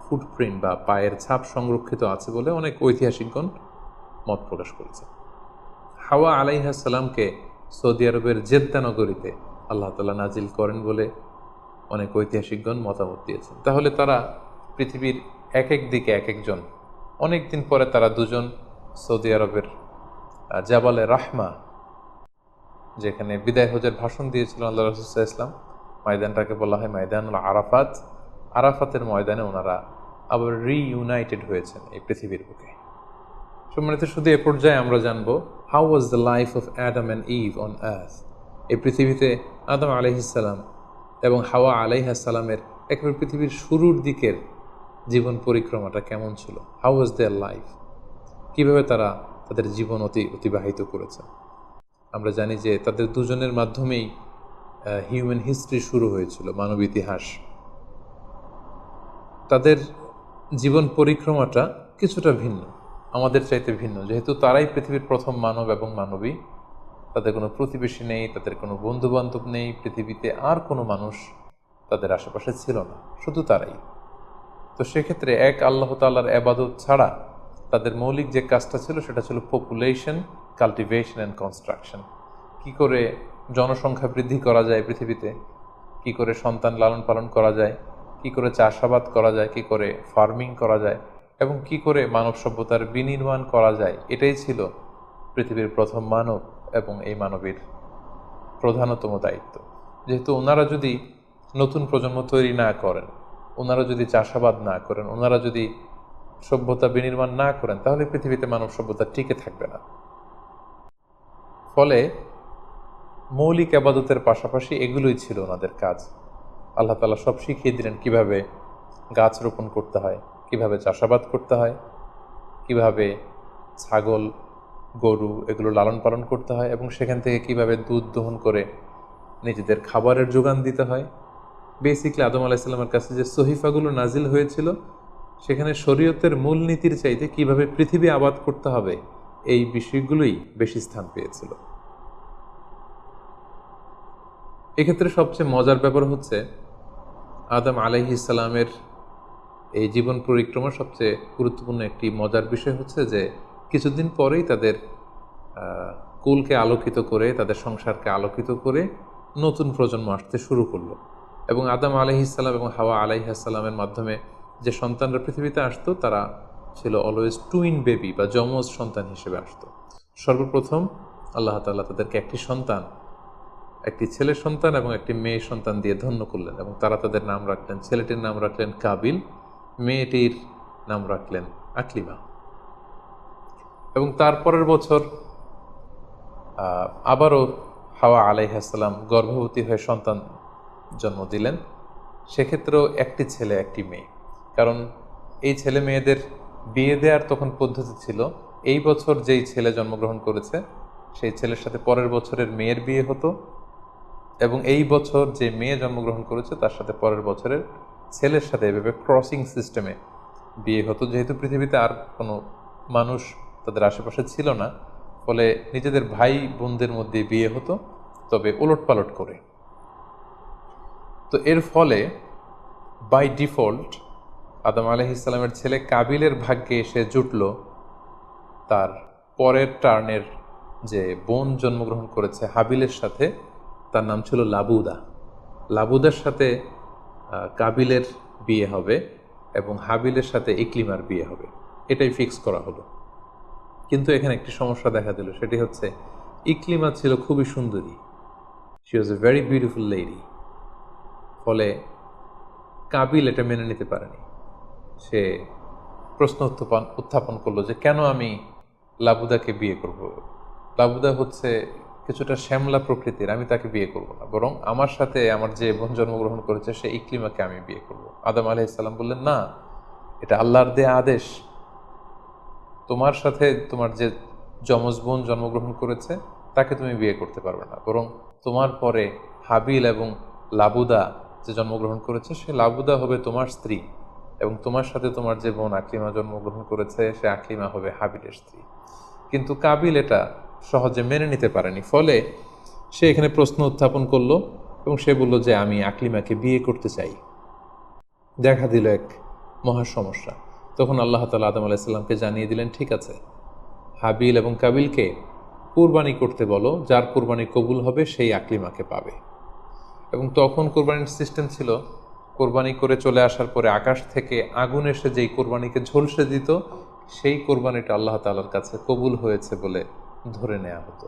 ফুটপ্রিন্ট বা পায়ের ছাপ সংরক্ষিত আছে বলে অনেক ঐতিহাসিকগণ মত প্রকাশ করেছে। হাওয়া আলাইহিস সালামকে সৌদি আরবের জেদ্দা নগরীতে আল্লাহ তাআলা নাজিল করেন বলে অনেক ঐতিহাসিকগণ মতামত দিয়েছেন। তাহলে তারা পৃথিবীর এক এক দিকে এক একজন। অনেক দিন পরে তারা দুজন সৌদি আরবের জাবালে রাহমা, যেখানে বিদায় হজের ভাষণ দিয়েছিল আল্লাহ রাসূল সাল্লাল্লাহু আলাইহি ওয়াসাল্লাম, ময়দানটাকে বলা হয় ময়দানুল আরাফাত। আরাফাতের ময়দানে ওনারা আবার রিইউনাইটেড হয়েছেন এই পৃথিবীর বুকে। সম্মানিত, শুধু এ পর্যায়ে আমরা জানবো how was the life of Adam and Eve on earth. এই পৃথিবীতে আদম আলাইহিসসালাম এবং হাওয়া আলাইহিসসালামের একেবারে পৃথিবীর শুরুর দিকের জীবন পরিক্রমাটা কেমন ছিল। হাউ ওয়াজ দেয়ার লাইফ, কীভাবে তারা তাদের জীবন অতিবাহিত করেছে। আমরা জানি যে তাদের দুজনের মাধ্যমেই হিউম্যান হিস্ট্রি শুরু হয়েছিল, মানব ইতিহাস। তাদের জীবন পরিক্রমাটা কিছুটা ভিন্ন, আমাদের চাইতে ভিন্ন, যেহেতু তারাই পৃথিবীর প্রথম মানব এবং মানবী। তাদের কোনো প্রতিবেশী নেই, তাদের কোনো বন্ধু বান্ধব নেই, পৃথিবীতে আর কোনো মানুষ তাদের আশেপাশে ছিল না, শুধু তারাই। তো সেক্ষেত্রে এক আল্লাহ তাআলার ইবাদত ছাড়া তাদের মৌলিক যে কাজটা ছিল সেটা ছিল পপুলেশন, কাল্টিভেশন অ্যান্ড কনস্ট্রাকশন। কী করে জনসংখ্যা বৃদ্ধি করা যায় পৃথিবীতে, কী করে সন্তান লালন পালন করা যায়, কী করে চাষাবাদ করা যায়, কী করে ফার্মিং করা যায়, এবং কী করে মানব সভ্যতার বিনির্মাণ করা যায়, এটাই ছিল পৃথিবীর প্রথম মানব এবং এই মানবীর প্রধানতম দায়িত্ব। যেহেতু ওনারা যদি নতুন প্রজন্ম তৈরি না করেন, ওনারা যদি চাষাবাদ না করেন, ওনারা যদি সভ্যতা বিনির্মাণ না করেন, তাহলে পৃথিবীতে মানব সভ্যতা টিকে থাকবে না। ফলে মৌলিক ইবাদতের পাশাপাশি এগুলোই ছিল ওনাদের কাজ। আল্লাহ তাআলা সব শিখিয়ে দিলেন কিভাবে গাছ রোপণ করতে হয়, কিভাবে চাষাবাদ করতে হয়, কিভাবে ছাগল গরু এগুলো লালন পালন করতে হয়, এবং সেখান থেকে কিভাবে দুধ দহন করে নিজেদের খাবারের যোগান দিতে হয়। বেসিকলি আদম আলাইহিস সালামের কাছে যে সহিফাগুলো নাজিল হয়েছিল, সেখানে শরীয়তের মূলনীতির চাইতে কিভাবে পৃথিবী আবাদ করতে হবে এই বিষয়গুলোই বেশি স্থান পেয়েছিল। এক্ষেত্রে সবচেয়ে মজার ব্যাপার হচ্ছে আদম আলাইহিস সালামের এই জীবন পরিক্রমার সবচেয়ে গুরুত্বপূর্ণ একটি মজার বিষয় হচ্ছে যে কিছুদিন পরেই তাদের কুলকে আলোকিত করে, তাদের সংসারকে আলোকিত করে নতুন প্রজন্ম আসতে শুরু করলো। এবং আদম আলাইহিস সালাম এবং হাওয়া আলাইহিস সালামের মাধ্যমে যে সন্তানরা পৃথিবীতে আসতো তারা ছিল অলওয়েজ টুইন বেবি বা যমজ সন্তান হিসেবে আসতো। সর্বপ্রথম আল্লাহ তাআলা তাদেরকে একটি সন্তান, একটি ছেলে সন্তান এবং একটি মেয়ে সন্তান দিয়ে ধন্য করলেন, এবং তারা তাদের নাম রাখলেন, ছেলেটির নাম রাখলেন কাবিল, মেয়েটির নাম রাখলেন আকলিমা। এবং তারপরের বছর আবারও হাওয়া আলাইহিস সালাম গর্ভবতী হয়ে সন্তান জন্ম দিলেন। সেক্ষেত্রেও একটি ছেলে একটি মেয়ে, কারণ এই ছেলে মেয়েদের বিয়ে দেওয়ার তখন পদ্ধতি ছিল এই বছর যেই ছেলে জন্মগ্রহণ করেছে সেই ছেলের সাথে পরের বছরের মেয়ের বিয়ে হতো, এবং এই বছর যে মেয়ে জন্মগ্রহণ করেছে তার সাথে পরের বছরের ছেলের সাথে এভাবে ক্রসিং সিস্টেমে বিয়ে হতো। যেহেতু পৃথিবীতে আর কোনো মানুষ তাদের আশেপাশে ছিল না, ফলে নিজেদের ভাই বোনদের মধ্যে বিয়ে হতো, তবে ওলটপালট করে। তো এর ফলে বাই ডিফল্ট আদম আলাইহিস সালামের ছেলে কাবিলের ভাগ্যে এসে জুটল তার পরের টার্নের যে বোন জন্মগ্রহণ করেছে হাবিলের সাথে, তার নাম ছিল লাবুদা। লাবুদার সাথে কাবিলের বিয়ে হবে এবং হাবিলের সাথে ইকলিমার বিয়ে হবে, এটাই ফিক্স করা হলো। কিন্তু এখানে একটি সমস্যা দেখা দিল, সেটি হচ্ছে ইকলিমা ছিল খুবই সুন্দরী, she was a very beautiful lady. ফলে কাবিল এটা মেনে নিতে পারেনি। সে প্রশ্ন উত্থাপন করলো যে কেন আমি লাবুদাকে বিয়ে করব? লাবুদা হচ্ছে কিছুটা শ্যামলা প্রকৃতির, আমি তাকে বিয়ে করব না, বরং আমার সাথে আমার যে বোন জন্মগ্রহণ করেছে সে ইকলিমাকে আমি বিয়ে করব। আদম আলাইহিস সালাম বললেন, না, এটা আল্লাহর দেয়া আদেশ। তোমার সাথে তোমার যে যমজ বোন জন্মগ্রহণ করেছে তাকে তুমি বিয়ে করতে পারবে না, বরং তোমার পরে হাবিল এবং লাবুদা যে জন্মগ্রহণ করেছে সে লাবুদা হবে তোমার স্ত্রী, এবং তোমার সাথে তোমার যে বোন আকলিমা জন্মগ্রহণ করেছে সে আকলিমা হবে হাবিলের স্ত্রী। কিন্তু কাবিল এটা সহজে মেনে নিতে পারেনি। ফলে সে এখানে প্রশ্ন উত্থাপন করলো এবং সে বলল যে আমি আকলিমাকে বিয়ে করতে চাই। দেখা দিল এক মহা সমস্যা। তখন আল্লাহ তাআলা আদম আলাইহিস সালামকে জানিয়ে দিলেন, ঠিক আছে, হাবিল এবং কাবিলকে কুরবানি করতে বলো, যার কুরবানি কবুল হবে সেই আকলিমাকে পাবে। এবং তখন কুরবানির সিস্টেম ছিল কোরবানি করে চলে আসার পরে আকাশ থেকে আগুন এসে যেই কোরবানিকে ঝলসে দিত, সেই কোরবানিটা আল্লাহ তাআলার কাছে কবুল হয়েছে বলে ধরে নেওয়া হতো।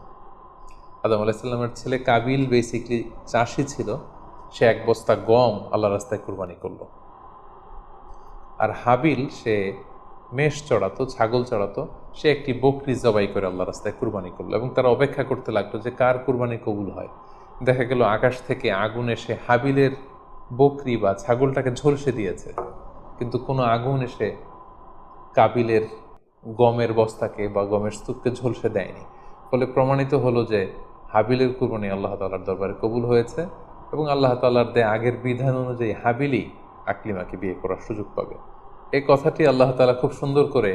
আদম আলাইসাল্লামের ছেলে কাবিল বেসিকলি চাষি ছিল, সে এক বস্তা গম আল্লাহ রাস্তায় কোরবানি করলো। আর হাবিল সে মেষ চড়াতো, ছাগল চড়াতো, সে একটি বকরি জবাই করে আল্লাহ রাস্তায় কুরবানি করলো এবং তারা অপেক্ষা করতে লাগলো যে কার কুরবানি কবুল হয়। দেখা গেল আকাশ থেকে আগুন এসে হাবিলের বকরি বা ছাগলটাকে ঝলসে দিয়েছে, কিন্তু কোনো আগুন এসে কাবিলের গমের বস্তাকে বা গমের স্তূপকে ঝলসে দেয়নি। ফলে প্রমাণিত হলো যে হাবিলের কুরবানি আল্লাহ তাআলার দরবারে কবুল হয়েছে এবং আল্লাহ তাআলার দেয়া আগের বিধান অনুযায়ী হাবিলই আকলিমাকে বিয়ে করার সুযোগ পাবে। এই কথাটি আল্লাহ তাআলা খুব সুন্দর করে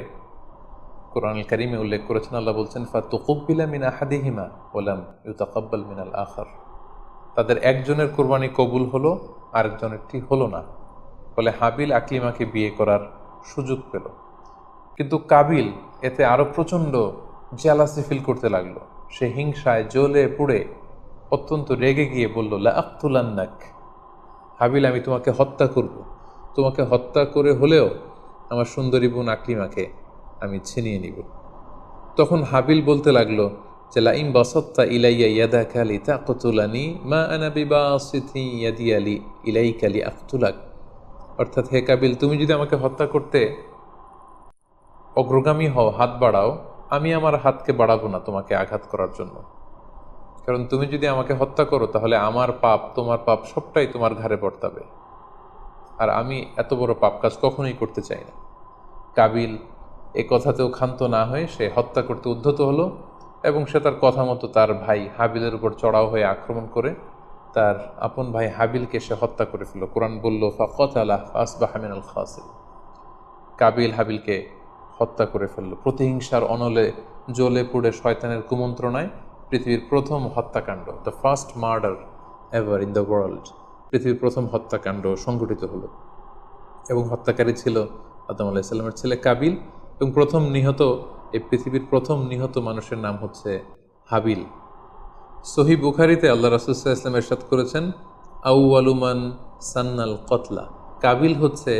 কোরআনুল কারীমে উল্লেখ করেছেন। আল্লাহ বলছেন, ফাতুকুব্বিলা মিন আহাদিহিমা ওয়া লাম ইউতাকাব্বাল মিনাল আখার। তাদের একজনের কুরবানি কবুল হলো, আরেকজনেরটি হলো না। ফলে হাবিল আকলিমাকে বিয়ে করার সুযোগ পেল। কিন্তু কাবিল এতে আরো প্রচণ্ড জেলাসি ফিল করতে লাগলো। সে হিংসায় জ্বলে পুড়ে অত্যন্ত রেগে গিয়ে বলল, লা আক্তুলান্নাক, হাবিল আমি তোমাকে হত্যা করব, তোমাকে হত্যা করে হলেও আমার সুন্দরী বোন আকলিমাকে আমি ছিনিয়ে নিব। তখন হাবিল বলতে লাগলো যে, লাইন বাসাত্তা ইলাইয়া ইয়াদাকা লিতাকতুলানি মা আনা বিবাসিতি ইয়াদি আলি ইলাইকা লিআকতুলাক। অর্থাৎ, হে কাবিল, তুমি যদি আমাকে হত্যা করতে অগ্রগামী হও, হাত বাড়াও, আমি আমার হাতকে বাড়াবো না তোমাকে আঘাত করার জন্য। কারণ তুমি যদি আমাকে হত্যা করো তাহলে আমার পাপ, তোমার পাপ সবটাই তোমার ঘাড়ে বর্তাবে, আর আমি এত বড় পাপ কাজ কখনোই করতে চাই না। কাবিল এ কথাতেও ক্ষান্ত না হয়ে সে হত্যা করতে উদ্ধত হলো এবং সে তার কথা মতো তার ভাই হাবিলের উপর চড়াও হয়ে আক্রমণ করে তার আপন ভাই হাবিলকে সে হত্যা করে ফেলল। কোরআন বলল, ফাকাতালাহু ফাসবাহা মিনাল খাসিরিন। কাবিল হাবিলকে হত্যা করে ফেলল প্রতিহিংসার অনলে জ্বলে পুড়ে শয়তানের কুমন্ত্রণায়। পৃথিবীর প্রথম হত্যাকাণ্ড, the first murder ever in the world, পৃথিবীর প্রথম হত্যাকাণ্ড সংঘটিত হলো এবং হত্যাকারী ছিল আদম আলাইহিসসালামের ছেলে কাবিল। এবং এই পৃথিবীর প্রথম নিহত মানুষের নাম হচ্ছে হাবিল। সহিহ বুখারীতে আল্লাহ রাসূল সাল্লাল্লাহু আলাইহি ওয়াসাল্লাম ইরশাদ করেছেন, আউয়ালু মান সান্নাল কতলা। কাবিল হচ্ছে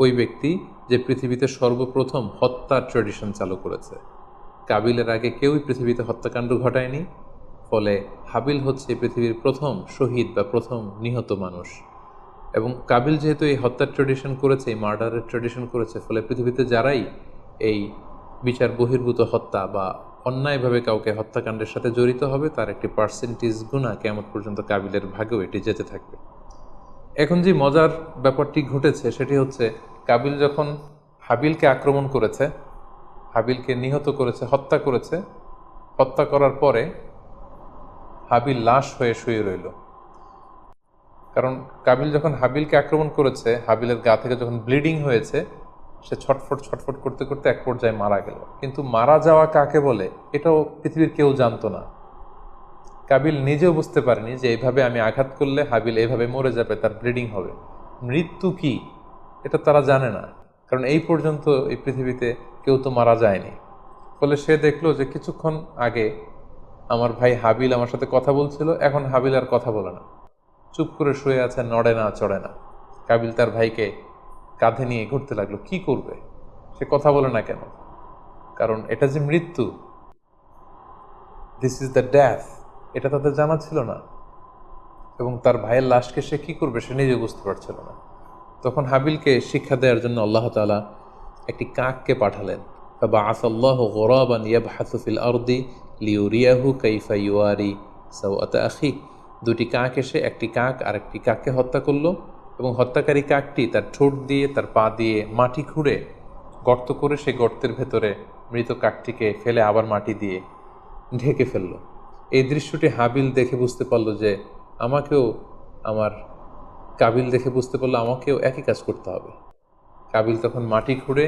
ওই ব্যক্তি যে পৃথিবীতে সর্বপ্রথম হত্যার ট্র্যাডিশন চালু করেছে। কাবিলের আগে কেউই পৃথিবীতে হত্যাকাণ্ড ঘটায়নি। ফলে হাবিল হচ্ছে পৃথিবীর প্রথম শহীদ বা প্রথম নিহত মানুষ। এবং কাবিল যেহেতু এই হত্যার ট্র্যাডিশন করেছে, এই মার্ডারের ট্র্যাডিশন করেছে, ফলে পৃথিবীতে যারাই এই বিচার বহির্ভূত হত্যা বা অন্যায়ভাবে কাউকে হত্যাকাণ্ডের সাথে জড়িত হবে, তার একটি পার্সেন্টেজ গুণা কিয়ামত পর্যন্ত কাবিলের ভাগেও এটি যেতে থাকবে। এখন যে মজার ব্যাপারটি ঘটেছে সেটি হচ্ছে, কাবিল যখন হাবিলকে আক্রমণ করেছে, হাবিলকে নিহত করেছে, হত্যা করেছে, হত্যা করার পরে হাবিল লাশ হয়ে শুয়ে রইল। কারণ কাবিল যখন হাবিলকে আক্রমণ করেছে, হাবিলের গা থেকে যখন ব্লিডিং হয়েছে, সে ছটফট ছটফট করতে করতে এক পর্যায়ে মারা গেল। কিন্তু মারা যাওয়া কাকে বলে এটাও পৃথিবীর কেউ জানতো না। কাবিল নিজেও বুঝতে পারেনি যে এইভাবে আমি আঘাত করলে হাবিল এইভাবে মরে যাবে, তার ব্লিডিং হবে। মৃত্যু কি এটা তারা জানে না, কারণ এই পর্যন্ত এই পৃথিবীতে কেউ তো মারা যায়নি। ফলে সে দেখলো যে কিছুক্ষণ আগে আমার ভাই হাবিল আমার সাথে কথা বলছিল, এখন হাবিল আর কথা বলে না, চুপ করে শুয়ে আছে, নড়ে না চড়ে না। কাবিল তার ভাইকে কাঁধে নিয়ে ঘুরতে লাগলো। কি করবে? সে কথা বলে না কেন? কারণ এটা যে মৃত্যু, দিস ইজ দ্য ডেথ, এটা তাদের জানা ছিল না। এবং তার ভাইয়ের লাশকে সে কি করবে সে নিজে বুঝতে পারছিল না। তখন হাবিলকে শিক্ষা দেওয়ার জন্য আল্লাহ তাআলা একটি কাককে পাঠালেন। ফাবাআসাল্লাহু গুরাবান ইয়াবহাসু ফিল আরদি লিউরিয়াহু কাইফা ইউয়ারি সাওআতা আখি। দুটি কাক এসে একটি কাক আর একটি কাককে হত্যা করলো এবং হত্যাকারী কাকটি তার ঠোঁট দিয়ে তার পা দিয়ে মাটি খুঁড়ে গর্ত করে সেই গর্তের ভেতরে মৃত কাকটিকে ফেলে আবার মাটি দিয়ে ঢেকে ফেললো। এই দৃশ্যটি হাবিল দেখে বুঝতে পারলো যে কাবিল দেখে বুঝতে পারলো আমাকেও একই কাজ করতে হবে। কাবিল তখন মাটি খুঁড়ে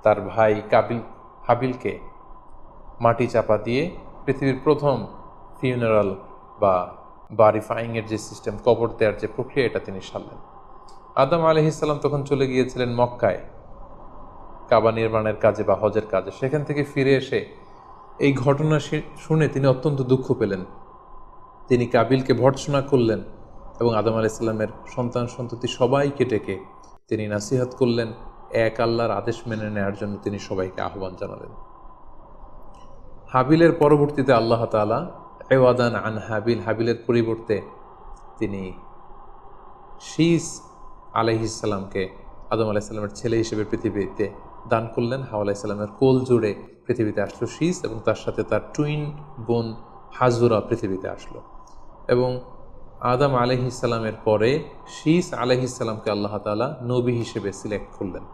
তার ভাই হাবিলকে মাটি চাপা দিয়ে পৃথিবীর প্রথম ফিউনারাল বা বারিফাইংয়ের যে সিস্টেম, কবর দেওয়ার যে প্রক্রিয়া, এটা তিনি সারলেন। আদম আলাইহিস সালাম তখন চলে গিয়েছিলেন মক্কায় কাবা নির্মাণের কাজে বা হজের কাজে। সেখান থেকে ফিরে এসে এই ঘটনা শুনে তিনি অত্যন্ত দুঃখ পেলেন। তিনি কাবিলকে ভর্ৎসনা করলেন এবং আদম আলাইহিসসালামের সন্তান সন্ততি সবাইকে ডেকে তিনি নাসিহত করলেন, এক আল্লাহর আদেশ মেনে নেওয়ার জন্য তিনি সবাইকে আহ্বান জানালেন। হাবিলের পরবর্তীতে আল্লাহ তাআলা এওয়াদান আন হাবিল, হাবিলের পরিবর্তে তিনি শীস আলাইহিসসালামকে আদম আলাইহিসসালামের ছেলে হিসেবে পৃথিবীতে দান করলেন। হাওয়া আলাইহিসসালামের কোল জুড়ে পৃথিবীতে আসলো শীস, এবং তার সাথে তার টুইন বোন হাজুরা পৃথিবীতে আসলো। এবং আদম আলাইহিসসালামের পরে শীস আলাইহিসসালামকে আল্লাহ তাআলা নবী হিসেবে সিলেক্ট করলেন।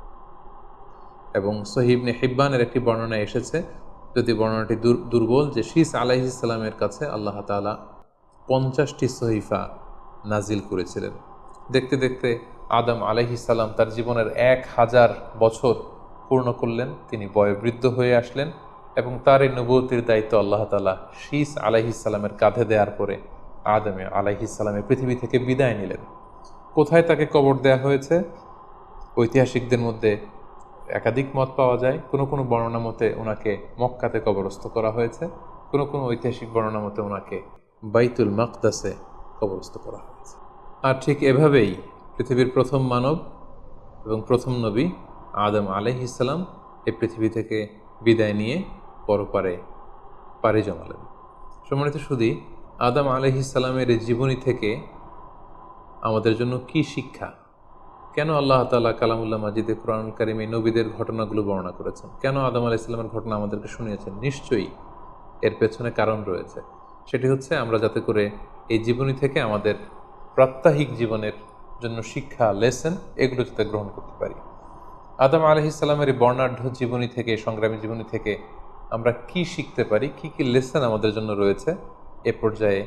এবং সহিহ ইবনে হিব্বানের একটি বর্ণনা এসেছে, যদি বর্ণনাটি দুর্বল, যে শীস আলাইহিসসালামের কাছে আল্লাহ তাআলা 50টি সহিফা নাজিল করেছিলেন। দেখতে দেখতে আদম আলাইহিসসালাম তার জীবনের 1000 বছর পূর্ণ করলেন, তিনি বয়োবৃদ্ধ হয়ে আসলেন এবং তার এই নবুয়তির দায়িত্ব আল্লাহ তাআলা শীস আলাইহিসসালামের কাঁধে দেওয়ার পরে আদম আলাইহিসসালামের পৃথিবী থেকে বিদায় নিলেন। কোথায় তাকে কবর দেওয়া হয়েছে? ঐতিহাসিকদের মধ্যে একাধিক মত পাওয়া যায়। কোনো কোনো বর্ণনা মতে ওনাকে মক্কাতে কবরস্থ করা হয়েছে, কোনো কোনো ঐতিহাসিক বর্ণনা মতে ওনাকে বাইতুল মাকদাসে কবরস্থ করা হয়েছে। আর ঠিক এভাবেই পৃথিবীর প্রথম মানব এবং প্রথম নবী আদম আলাইহিসসালাম এই পৃথিবী থেকে বিদায় নিয়ে পরপারে পাড়ি জমালেন। সম্মানিত সুধী, আদম আলাইহিসসালামের এই জীবনী থেকে আমাদের জন্য কি শিক্ষা? কেন আল্লাহ তাআলা কালামুল্লাহ মাজিদে কুরআনুল কারীমে নবীদের ঘটনাগুলো বর্ণনা করেছেন? কেন আদম আলাইহিসসালামের ঘটনা আমাদেরকে শুনিয়েছেন? নিশ্চয়ই এর পেছনে কারণ রয়েছে। সেটি হচ্ছে আমরা যাতে করে এই জীবনী থেকে আমাদের প্রাত্যহিক জীবনের জন্য শিক্ষা, লেসন, এগুলো যাতে গ্রহণ করতে পারি। আদম আলাইহিসসালামের এই বর্ণাঢ্য জীবনী থেকে, সংগ্রামী জীবনী থেকে আমরা কি শিখতে পারি, কি কি লেসন আমাদের জন্য রয়েছে, এ পর্যায়ে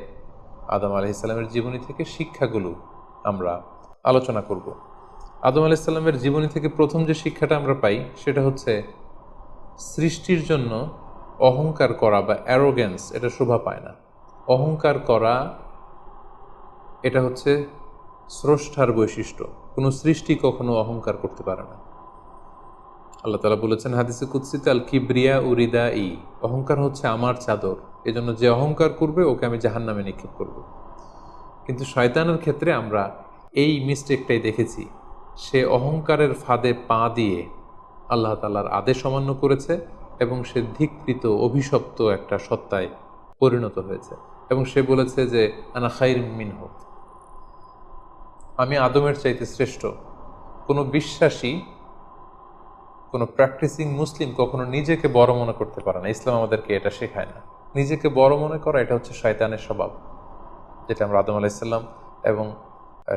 আদম আলাইহিসসালামের জীবনী থেকে শিক্ষাগুলো আমরা আলোচনা করব। আদম আলাইহিসসালামের জীবনী থেকে প্রথম যে শিক্ষাটা আমরা পাই সেটা হচ্ছে সৃষ্টির জন্য অহংকার করা বা অ্যারোগেন্স এটা শোভা পায় না। অহংকার করা এটা হচ্ছে স্রষ্টার বৈশিষ্ট্য। কোনো সৃষ্টি কখনো অহংকার করতে পারে না। আল্লাহ তাআলা বলেছেন হাদিসে কুদসিতে, আল কিবরিয়া উরিদা ই, অহংকার হচ্ছে আমার চাদর, এজন্য যে অহংকার করবে ওকে আমি জাহান্নামে নিক্ষেপ করব। কিন্তু শয়তানের ক্ষেত্রে আমরা এই মিস্টেকটাই দেখেছি। সে অহংকারের ফাঁদে পা দিয়ে আল্লাহ তাআলার আদেশ অমান্য করেছে এবং সে ধিক্কৃত, অভিশপ্ত একটা সত্তায় পরিণত হয়েছে। এবং সে বলেছে যে আনা খাইর মিনহু, আমি আদমের চাইতে শ্রেষ্ঠ। কোনো বিশ্বাসী, কোনো প্র্যাকটিসিং মুসলিম কখনো নিজেকে বড় মনে করতে পারে না। ইসলাম আমাদেরকে এটা শেখায় না। নিজেকে বড় মনে করা এটা হচ্ছে শয়তানের স্বভাব, যেটা আমরা আদম আলাইহিসসালাম এবং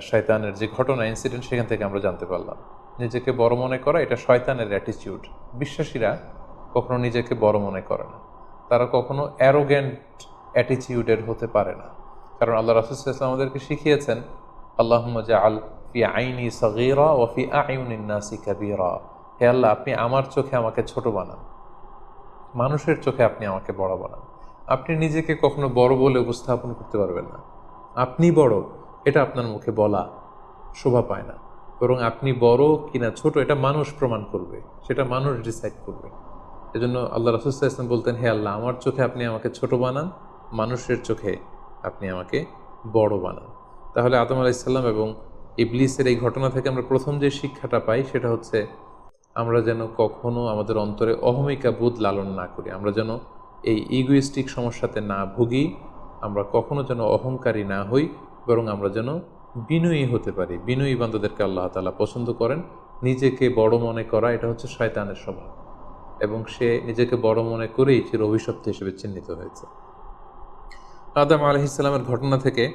শয়তানের যে ঘটনা, ইনসিডেন্ট, সেখান থেকে আমরা জানতে পারলাম। নিজেকে বড় মনে করা এটা শয়তানের অ্যাটিটিউড। বিশ্বাসীরা কখনো নিজেকে বড় মনে করে না, তারা কখনো অ্যারোগ্যান্ট অ্যাটিটিউডের হতে পারে না। কারণ আল্লাহ রাসূল সাল্লাল্লাহু আলাইহি ওয়াসাল্লাম আমাদেরকে শিখিয়েছেন, আল্লাহুম্মা জাআল ফি আইনি সাগীরা ওয়া ফি আ'ইউনিন নাসি কাবীরা, হে আল্লাহ, আপনি আমার চোখে আমাকে ছোট বানান, মানুষের চোখে আপনি আমাকে বড় বানান। আপনি নিজেকে কখনো বড় বলে উপস্থাপন করতে পারবেন না। আপনি বড় এটা আপনার মুখে বলা শোভা পায় না, বরং আপনি বড় কিনা ছোট এটা মানুষ প্রমাণ করবে, সেটা মানুষ ডিসাইড করবে। এজন্য আল্লাহ রাসূল সাল্লাল্লাহু আলাইহি ওয়াসাল্লাম বলতেন, হে আল্লাহ, আমার চোখে আপনি আমাকে ছোট বানান, মানুষের চোখে আপনি আমাকে বড় বানান। তাহলে আদম আলাইহিসসালাম এবং ইবলিসের এই ঘটনা থেকে আমরা প্রথম যে শিক্ষাটা পাই সেটা হচ্ছে আমরা যেন কখনো আমাদের অন্তরে অহমিকা বোধ লালন না করি, আমরা যেন এই ইগোইস্টিক সমস্যাতে না ভুগি, আমরা কখনো যেন অহংকারী না হই, বরং আমরা যেন বিনয়ী হতে পারি। বিনয়ী বান্দাদেরকে আল্লাহ তাআলা পছন্দ করেন। নিজেকে বড় মনে করা এটা হচ্ছে শয়তানের স্বভাব, এবং সে নিজেকে বড় মনে করেই চির অভিশপ্ত হিসেবে চিহ্নিত হয়েছে। আদম আলাইহিসসালামের ঘটনা থেকে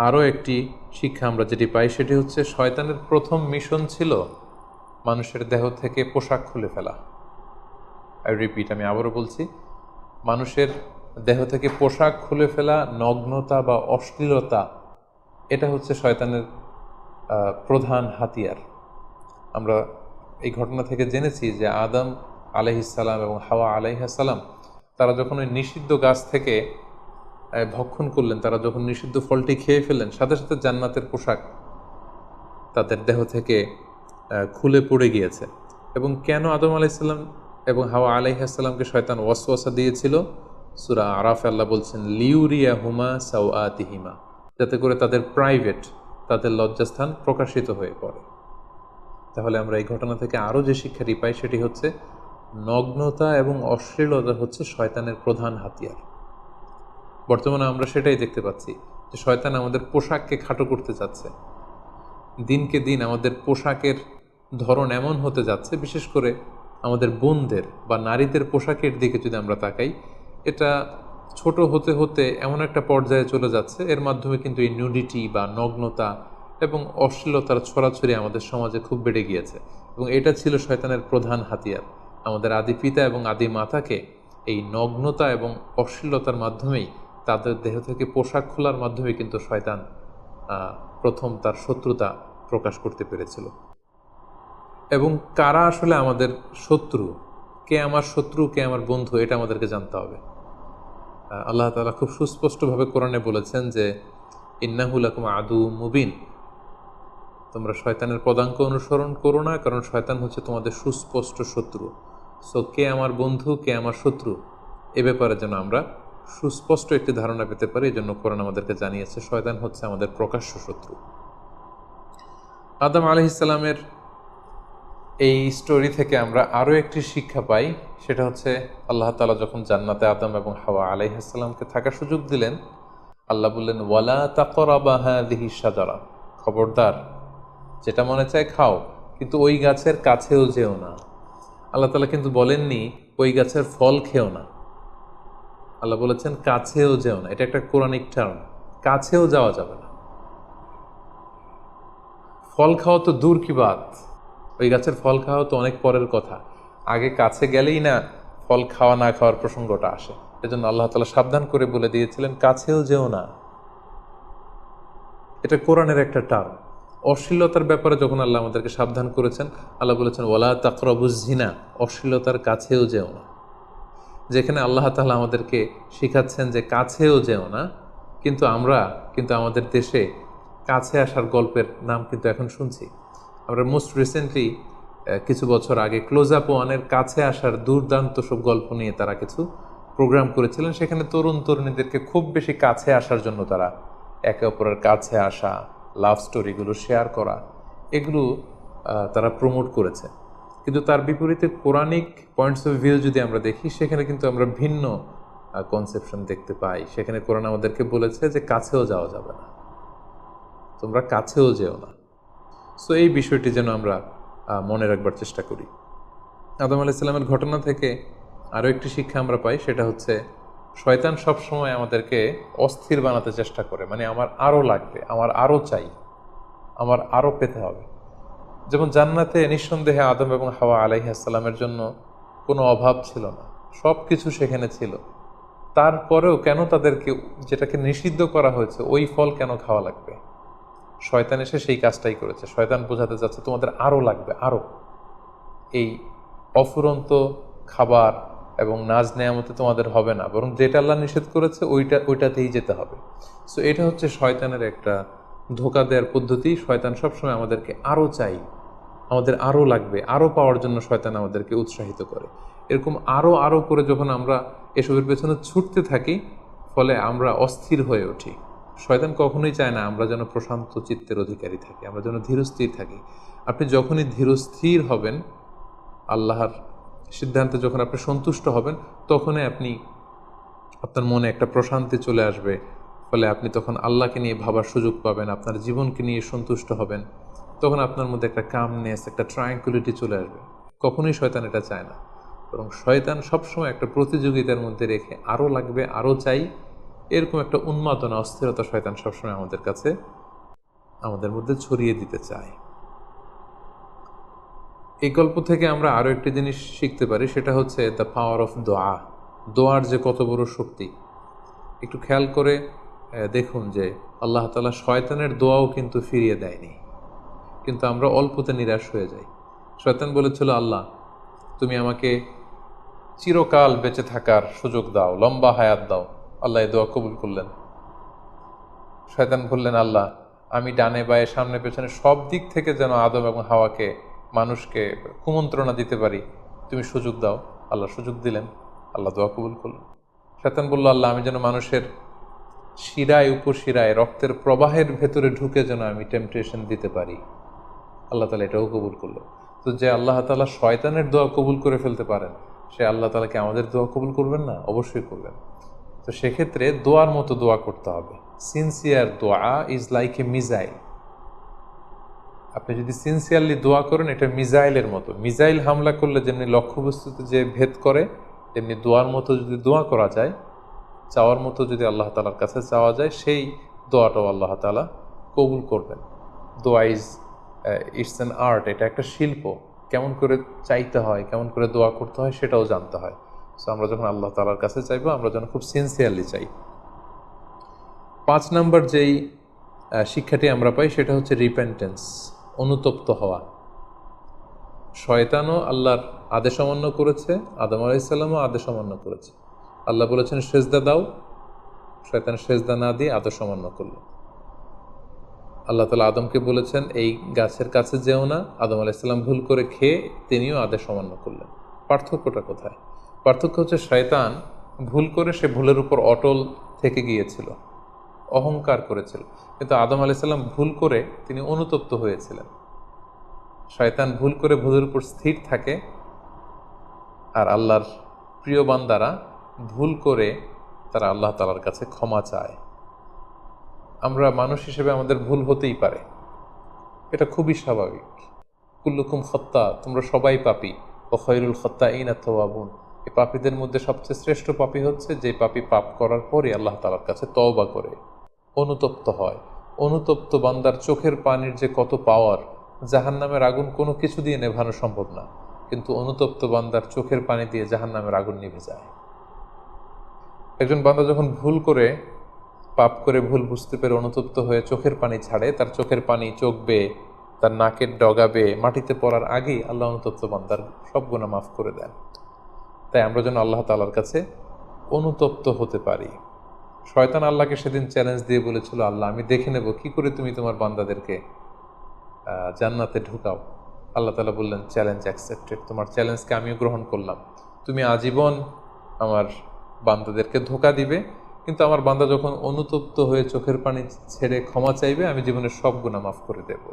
আরও একটি শিক্ষা আমরা যেটি পাই সেটি হচ্ছে শয়তানের প্রথম মিশন ছিল মানুষের দেহ থেকে পোশাক খুলে ফেলা। আমি আবারও বলছি, মানুষের দেহ থেকে পোশাক খুলে ফেলা, নগ্নতা বা অশ্লীলতা, এটা হচ্ছে শয়তানের প্রধান হাতিয়ার। আমরা এই ঘটনা থেকে জেনেছি যে আদম আলাইহিসসালাম এবং হাওয়া আলাইহিসসালাম তারা যখন ওই নিষিদ্ধ গাছ থেকে ভক্ষণ করলেন, তারা যখন নিষিদ্ধ ফলটি খেয়ে ফেললেন, সাথে সাথে জান্নাতের পোশাক তাদের দেহ থেকে খুলে পড়ে গিয়েছে। এবং কেন আদম আলাইহিসসালাম এবং হাওয়া আলাইহিসসালামকে শয়তান ওয়াসওয়াসা দিয়েছিল? সূরা আরাফে আল্লাহ বলছেন, লিউরিয়া হুমা সাওআতিহিমা, যাতে করে তাদের প্রাইভেট, তাদের লজ্জাস্থান প্রকাশিত হয়ে পড়ে। তাহলে আমরা এই ঘটনা থেকে আরও যে শিক্ষাটি পাই সেটি হচ্ছে নগ্নতা এবং অশ্লীলতা হচ্ছে শয়তানের প্রধান হাতিয়ার। বর্তমানে আমরা সেটাই দেখতে পাচ্ছি যে শয়তান আমাদের পোশাককে খাটো করতে যাচ্ছে। দিনকে দিন আমাদের পোশাকের ধরন এমন হতে যাচ্ছে, বিশেষ করে আমাদের বোনদের বা নারীদের পোশাকের দিকে যদি আমরা তাকাই, এটা ছোট হতে হতে এমন একটা পর্যায়ে চলে যাচ্ছে, এর মাধ্যমে কিন্তু এই ন্যুডিটি বা নগ্নতা এবং অশ্লীলতার ছড়াছড়ি আমাদের সমাজে খুব বেড়ে গিয়েছে। এবং এটা ছিল শয়তানের প্রধান হাতিয়ার। আমাদের আদি পিতা এবং আদি মাতাকে এই নগ্নতা এবং অশ্লীলতার মাধ্যমেই, তাদের দেহ থেকে পোশাক খোলার মাধ্যমে কিন্তু শয়তান প্রথম তার শত্রুতা প্রকাশ করতে পেরেছিল। এবং কারা আসলে আমাদের শত্রু, কে আমার শত্রু, কে আমার বন্ধু, এটা আমাদেরকে জানতে হবে। আল্লাহ তাআলা খুব সুস্পষ্টভাবে কোরআনে বলেছেন যে ইন্নাহু লাকুম আদু মুবিন, তোমরা শয়তানের পদাঙ্ক অনুসরণ করো না, কারণ শয়তান হচ্ছে তোমাদের সুস্পষ্ট শত্রু। সো কে আমার বন্ধু, কে আমার শত্রু, এ ব্যাপারে যেন আমরা সুস্পষ্ট একটি ধারণা পেতে পারি। এই জন্য কোরআন আমাদেরকে জানিয়েছে শয়তান হচ্ছে আমাদের প্রকাশ্য শত্রু। আদম আলাইহিস সালামের এই স্টোরি থেকে আমরা আরও একটি শিক্ষা পাই, সেটা হচ্ছে আল্লাহ তাআলা যখন জান্নাতে আদম এবং হাওয়া আলাইহিস সালামকে থাকার সুযোগ দিলেন, আল্লাহ বললেন ওয়ালা তাকরাবা হাযিহি শাজারা, খবরদার যেটা মনে চায় খাও, কিন্তু ওই গাছের কাছেও যেও না। আল্লাহ তাআলা কিন্তু বলেননি ওই গাছের ফল খেও না, আল্লাহ বলেছেন কাছেও যেও না। এটা একটা কোরআনিক টার্ম, কাছেও যাওয়া যাবে না। ফল খাওয়া তো দূর কি বাত, ওই গাছের ফল খাওয়া তো অনেক পরের কথা, আগে কাছে গেলেই না ফল খাওয়া না খাওয়ার প্রসঙ্গটা আসে। এজন্য আল্লাহ তাআলা সাবধান করে বলে দিয়েছিলেন কাছেও যেও না। এটা কোরআনের একটা টার্ম। অশ্লীলতার ব্যাপারে যখন আল্লাহ আমাদেরকে সাবধান করেছেন, আল্লাহ বলেছেন ওয়ালা তাকরাবুজ জিনা, অশ্লীলতার কাছেও যেও না। যেখানে আল্লাহ তাআলা আমাদেরকে শিখাচ্ছেন যে কাছেও যেও না, কিন্তু আমরা আমাদের দেশে কাছে আসার গল্পের নাম কিন্তু এখন শুনছি। আমরা মোস্ট রিসেন্টলি কিছু বছর আগে ক্লোজ আপ ওয়ানের কাছে আসার দুর্দান্ত সব গল্প নিয়ে তারা কিছু প্রোগ্রাম করেছিলেন। সেখানে তরুণ তরুণীদেরকে খুব বেশি কাছে আসার জন্য তারা একে অপরের কাছে আসা, লাভ স্টোরিগুলো শেয়ার করা, এগুলো তারা প্রমোট করেছে। কিন্তু তার বিপরীতে কোরআনিক পয়েন্টস অফ ভিউ যদি আমরা দেখি, সেখানে কিন্তু আমরা ভিন্ন কনসেপশন দেখতে পাই। সেখানে কোরআন আমাদেরকে বলেছে যে কাছেও যাওয়া যাবে না, তোমরা কাছেও যেও না। সো এই বিষয়টি যেন আমরা মনে রাখবার চেষ্টা করি। আদম আলাইহিস সালামের ঘটনা থেকে আরও একটি শিক্ষা আমরা পাই, সেটা হচ্ছে শয়তান সবসময় আমাদেরকে অস্থির বানাতে চেষ্টা করে। মানে আমার আরও লাগবে, আমার আরও চাই, আমার আরও পেতে হবে। যেমন জান্নাতে নিঃসন্দেহে আদম এবং হাওয়া আলাইহিস সালামের জন্য কোনো অভাব ছিল না, সব কিছু সেখানে ছিল। তারপরেও কেন তাদেরকে, যেটাকে নিষিদ্ধ করা হয়েছে, ওই ফল কেন খাওয়া লাগবে? শয়তান এসে সেই কাজটাই করেছে। শয়তান বোঝাতে যাচ্ছে তোমাদের আরও লাগবে, আরও। এই অফুরন্ত খাবার এবং নাজ নেয়ামতে তোমাদের হবে না, বরং যেটা আল্লাহ নিষেধ করেছে ওইটাতেই যেতে হবে। সো এটা হচ্ছে শয়তানের একটা ধোঁকা দেওয়ার পদ্ধতি। শয়তান সবসময় আমাদেরকে আরও চাই, আমাদের আরও লাগবে, আরও পাওয়ার জন্য শয়তান আমাদেরকে উৎসাহিত করে। এরকম আরও আরও করে যখন আমরা এসবের পেছনে ছুটতে থাকি, ফলে আমরা অস্থির হয়ে উঠি। শয়তান কখনোই চায় না আমরা যেন প্রশান্ত চিত্তের অধিকারী থাকি, আমরা যেন ধীরস্থির থাকি। আপনি যখনই ধীরস্থির হবেন, আল্লাহর সিদ্ধান্তে যখন আপনি সন্তুষ্ট হবেন, তখনই আপনার মনে একটা প্রশান্তি চলে আসবে। ফলে আপনি তখন আল্লাহকে নিয়ে ভাবার সুযোগ পাবেন, আপনার জীবনকে নিয়ে সন্তুষ্ট হবেন। তখন আপনার মধ্যে একটা কামনেস, একটা ট্রাঙ্কুইলিটি চলে আসবে। কখনোই শয়তান এটা চায় না, বরং শয়তান সবসময় একটা প্রতিযোগিতার মধ্যে রেখে আরও লাগবে, আরও চাই, এরকম একটা উন্মাদনা, অস্থিরতা শয়তান সবসময় আমাদের কাছে, আমাদের মধ্যে ছড়িয়ে দিতে চায়। এই গল্প থেকে আমরা আরও একটি জিনিস শিখতে পারি, সেটা হচ্ছে দ্য পাওয়ার অফ দোয়া। দোয়ার যে কত বড় শক্তি। একটু খেয়াল করে দেখুন যে আল্লাহ তাআলা শয়তানের দোয়াও কিন্তু ফিরিয়ে দেয়নি, কিন্তু আমরা অল্পতে নিরাশ হয়ে যাই। শয়তান বলেছিল আল্লাহ তুমি আমাকে চিরকাল বেঁচে থাকার সুযোগ দাও, লম্বা হায়াত দাও। আল্লাহ এই দোয়া কবুল করলেন। শয়তান বললেন আল্লাহ আমি ডানে বায়ে সামনে পেছনে সব দিক থেকে যেন আদম এবং হাওয়াকে, মানুষকে কুমন্ত্রণা দিতে পারি, তুমি সুযোগ দাও। আল্লাহ সুযোগ দিলেন, আল্লাহ দোয়া কবুল করলেন। শয়তান বলল আল্লাহ আমি যেন মানুষের শিরায় উপশিরায় রক্তের প্রবাহের ভেতরে ঢুকে যেন আমি টেম্পটেশন দিতে পারি। আল্লাহ তালা এটাও কবুল করলো। তো যে আল্লাহ তালা শয়তানের দোয়া কবুল করে ফেলতে পারেন, সে আল্লাহ তালাকে আমাদের দোয়া কবুল করবেন না? অবশ্যই করবেন। তো সেক্ষেত্রে দোয়ার মতো দোয়া করতে হবে। সিনসিয়ার দোয়া ইজ লাইক এ মিজাইল। আপনি যদি সিনসিয়ারলি দোয়া করেন, এটা মিজাইলের মতো। মিজাইল হামলা করলে যেমনি লক্ষ্যবস্তুতে যে ভেদ করে, তেমনি দোয়ার মতো যদি দোয়া করা যায়, চাওয়ার মতো যদি আল্লাহ তালার কাছে চাওয়া যায়, সেই দোয়াটাও আল্লাহ তালা কবুল করবেন। দোয়া ইজ ইটস অ্যান আর্ট, এটা একটা শিল্প। কেমন করে চাইতে হয়, কেমন করে দোয়া করতে হয়, সেটাও জানতে হয়। সো আমরা যখন আল্লাহ তালার কাছে চাইবো, আমরা যেন খুব সিনসিয়ারলি চাই। 5 নম্বর যেই শিক্ষাটি আমরা পাই সেটা হচ্ছে রিপেন্টেন্স, অনুতপ্ত হওয়া। শয়তানও আল্লাহর আদেশ অমান্য করেছে, আদম আলাইহিস সালামও আদেশ অমান্য করেছে। আল্লাহ বলেছেন সেজদা দাও, শয়তান সেজদা না দিয়ে আদেশ অমান্য করল। আল্লাহ তাআলা আদমকে বলেছেন এই গাছের কাছে যেও না, আদম আলাইহিস সালাম ভুল করে খেয়ে তিনিও আদেশ অমান্য করলেন। পার্থক্যটা কোথায়? পার্থক্য হচ্ছে শয়তান ভুল করে সে ভুলের উপর অটল থেকে গিয়েছিল, অহংকার করেছিল, কিন্তু আদম আলাইহিস সালাম ভুল করে তিনি অনুতপ্ত হয়েছিলেন। শয়তান ভুল করে ভুলের উপর স্থির থাকে, আর আল্লাহর প্রিয় বান্দারা ভুল করে তারা আল্লাহ তাআলার কাছে ক্ষমা চায়। আমরা মানুষ হিসেবে আমাদের ভুল হতেই পারে, এটা খুবই স্বাভাবিক। কুল্লুকুম খত্তা, তোমরা সবাই পাপী, ও খৈরুল খত্তাইনা তাওয়াবুন, এই পাপীদের মধ্যে সবচেয়ে শ্রেষ্ঠ পাপী হচ্ছে যে পাপী পাপ করার পরে আল্লাহ তাআলার কাছে তওবা করে, অনুতপ্ত হয়। অনুতপ্ত বান্দার চোখের পানির যে কত পাওয়ার, জাহান্নামের আগুন কোনো কিছু দিয়ে নেভানো সম্ভব না, কিন্তু অনুতপ্ত বান্দার চোখের পানি দিয়ে জাহান্নামের আগুন নিভে যায়। একজন বান্দা যখন ভুল করে, পাপ করে, ভুল বুঝতে পেরে অনুতপ্ত হয়ে চোখের পানি ছাড়ে, তার চোখের পানি চোখ বেয়ে, তার নাকের ডগা বেয়ে মাটিতে পড়ার আগেই আল্লাহ অনুতপ্ত বান্দার সব গুনাহ মাফ করে দেন। তাই আমরা যেন আল্লাহ তাআলার কাছে অনুতপ্ত হতে পারি। শয়তান আল্লাহকে সেদিন চ্যালেঞ্জ দিয়ে বলেছিল, আল্লাহ আমি দেখে নেব কি করে তুমি তোমার বান্দাদেরকে জান্নাতে ঢুকাও। আল্লাহ তাআলা বললেন, চ্যালেঞ্জ অ্যাকসেপ্টেড, তোমার চ্যালেঞ্জকে আমিও গ্রহণ করলাম। তুমি আজীবন আমার বান্দাদেরকে ধোঁকা দিবে, কিন্তু আমার বান্দা যখন অনুতপ্ত হয়ে চোখের পানি ছেড়ে ক্ষমা চাইবে, আমি জীবনের সব গুনাহ মাফ করে দেব।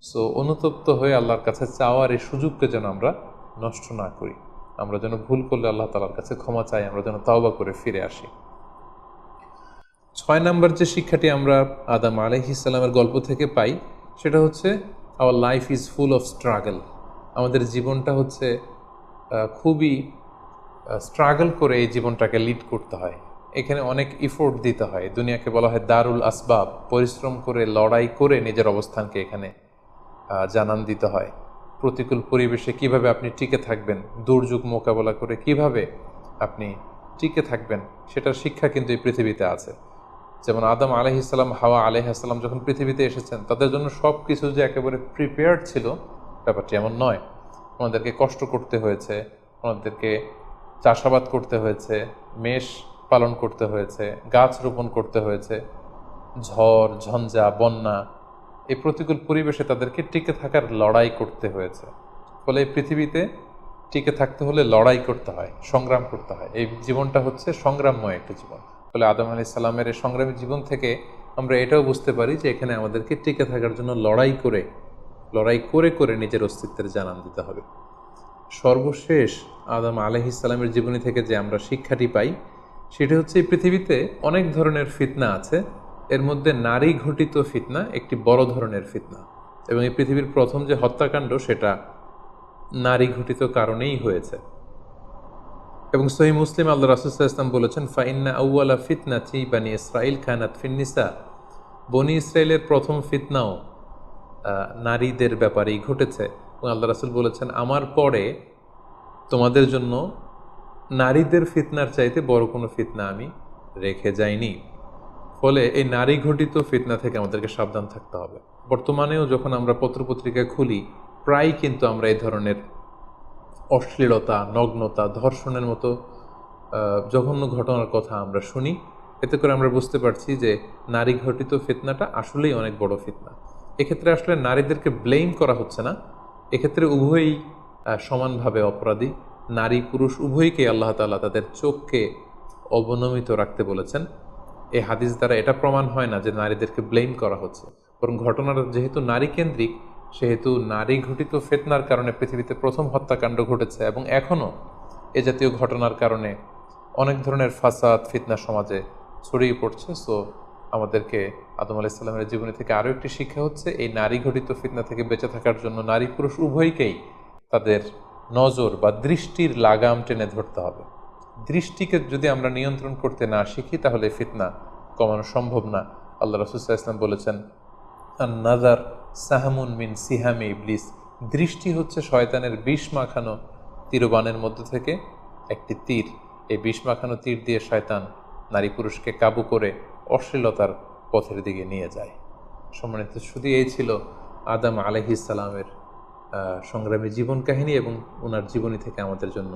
সো অনুতপ্ত হয়ে আল্লাহর কাছে চাওয়ার এই সুযোগকে যেন আমরা নষ্ট না করি। আমরা যেন ভুল করলে আল্লাহ তাআলার কাছে ক্ষমা চাই, আমরা যেন তাওবা করে ফিরে আসি। 6 নম্বর যে শিক্ষাটি আমরা আদম আলাইহিস সালামের গল্প থেকে পাই সেটা হচ্ছে our life is full of struggle. আমাদের জীবনটা হচ্ছে খুবই স্ট্রাগল করে এই জীবনটাকে লিড করতে হয়। এখানে অনেক ইফোর্ট দিতে হয়। দুনিয়াকে বলা হয় দারুল আসবাব, পরিশ্রম করে, লড়াই করে নিজের অবস্থানকে এখানে জানান দিতে হয়। প্রতিকূল পরিবেশে কিভাবে আপনি টিকে থাকবেন, দুর্যোগ মোকাবেলা করে কিভাবে আপনি টিকে থাকবেন, সেটার শিক্ষা কিন্তু এই পৃথিবীতে আছে। যেমন আদম আলাইহিস সালাম, হাওয়া আলাইহিস সালাম যখন পৃথিবীতে এসেছেন, তাদের জন্য সব কিছু যে একেবারে প্রিপেয়ার্ড ছিল ব্যাপারটি এমন নয়। ওনাদেরকে কষ্ট করতে হয়েছে, ওনাদেরকে চাষাবাদ করতে হয়েছে, মেষ পালন করতে হয়েছে, গাছ রোপণ করতে হয়েছে, ঝড় ঝঞ্ঝা বন্যা, এই প্রতিকূল পরিবেশে তাদেরকে টিকে থাকার লড়াই করতে হয়েছে। ফলে এই পৃথিবীতে টিকে থাকতে হলে লড়াই করতে হয়, সংগ্রাম করতে হয়। এই জীবনটা হচ্ছে সংগ্রামময় একটা জীবন। ফলে আদম আলাইহিস সালামের এই সংগ্রামী জীবন থেকে আমরা এটাও বুঝতে পারি যে এখানে আমাদেরকে টিকে থাকার জন্য লড়াই করে করে নিজের অস্তিত্বের জানান দিতে হবে। সর্বশেষ আদম আলাইহিস সালামের জীবনী থেকে যে আমরা শিক্ষাটি পাই সেটা হচ্ছে এই পৃথিবীতে অনেক ধরনের ফিতনা আছে, এর মধ্যে নারী ঘটিত ফিতনা একটি বড় ধরনের ফিতনা, এবং এই পৃথিবীর প্রথম যে হত্যাকাণ্ড সেটা নারী ঘটিত কারণেই হয়েছে। এবং সহিহ মুসলিম আল্লাহ রাসূল সাল্লাল্লাহু আলাইহি ওয়াসাল্লাম বলেছেন, ফাইন্না আউওয়ালা ফিতনাতি বানি ইসরাঈল কানাত ফিন-নিসা, বনি ইসরাইলের প্রথম ফিতনাও নারীদের ব্যাপারেই ঘটেছে। এবং আল্লাহ রাসূল বলেছেন, আমার পরে তোমাদের জন্য নারীদের ফিতনার চাইতে বড় কোনো ফিতনা আমি রেখে যাইনি। ফলে এই নারী ঘটিত ফিতনা থেকে আমাদেরকে সাবধান থাকতে হবে। বর্তমানেও যখন আমরা পত্রপত্রিকা খুলি, প্রায় কিন্তু আমরা এই ধরনের অশ্লীলতা, নগ্নতা, ধর্ষণের মতো জঘন্য ঘটনার কথা আমরা শুনি। এতে করে আমরা বুঝতে পারছি যে নারী ঘটিত ফিতনাটা আসলেই অনেক বড় ফিতনা। এক্ষেত্রে আসলে নারীদেরকে ব্লেম করা হচ্ছে না, এক্ষেত্রে উভয়ই সমানভাবে অপরাধী। নারী পুরুষ উভয়কে আল্লাহ তাআলা তাদের চোখকে অবনমিত রাখতে বলেছেন। এই হাদিস দ্বারা এটা প্রমাণ হয় না যে নারীদেরকে ব্লেম করা হচ্ছে, বরং ঘটনাটা যেহেতু নারী কেন্দ্রিক, সেহেতু নারী ঘটিত ফিতনার কারণে পৃথিবীতে প্রথম হত্যাকাণ্ড ঘটেছে এবং এখনও এ জাতীয় ঘটনার কারণে অনেক ধরনের ফাসাদ ফিতনা সমাজে ছড়িয়ে পড়ছে। সো আমাদেরকে আদম আলাইহিস জীবনী থেকে আরও একটি শিক্ষা হচ্ছে, এই নারী ঘটিত ফিতনা থেকে বেঁচে থাকার জন্য নারী পুরুষ উভয়কেই তাদের নজর বা দৃষ্টির লাগাম টেনে ধরতে হবে। দৃষ্টিকে যদি আমরা নিয়ন্ত্রণ করতে না শিখি তাহলে ফিতনা কমানো সম্ভব না। আল্লাহ রাসূল সাল্লাল্লাহু আলাইহি ওয়াসাল্লাম বলেছেন, আন-নাযার সাহমুন মিন সিহামি ইবলিস, দৃষ্টি হচ্ছে শয়তানের বিষ মাখানো তীরবানের মধ্য থেকে একটি তীর। এই বিষ মাখানো তীর দিয়ে শয়তান নারী পুরুষকে কাবু করে অশ্লীলতার পথের দিকে নিয়ে যায়। সম্মানিত, শুধু এই ছিল আদম আলাইহিস সালামের সংগ্রামী জীবন কাহিনী এবং ওনার জীবনী থেকে আমাদের জন্য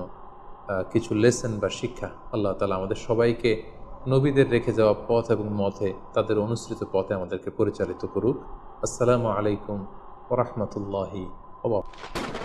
কিছু লেসন বা শিক্ষা। আল্লাহ তাআলা আমাদের সবাইকে নবীদের রেখে যাওয়া পথ এবং মতে, তাদের অনুসৃত পথে আমাদেরকে পরিচালিত করুক। আসসালামু আলাইকুম ওয়া রাহমাতুল্লাহি ওয়া বারাকাতুহু।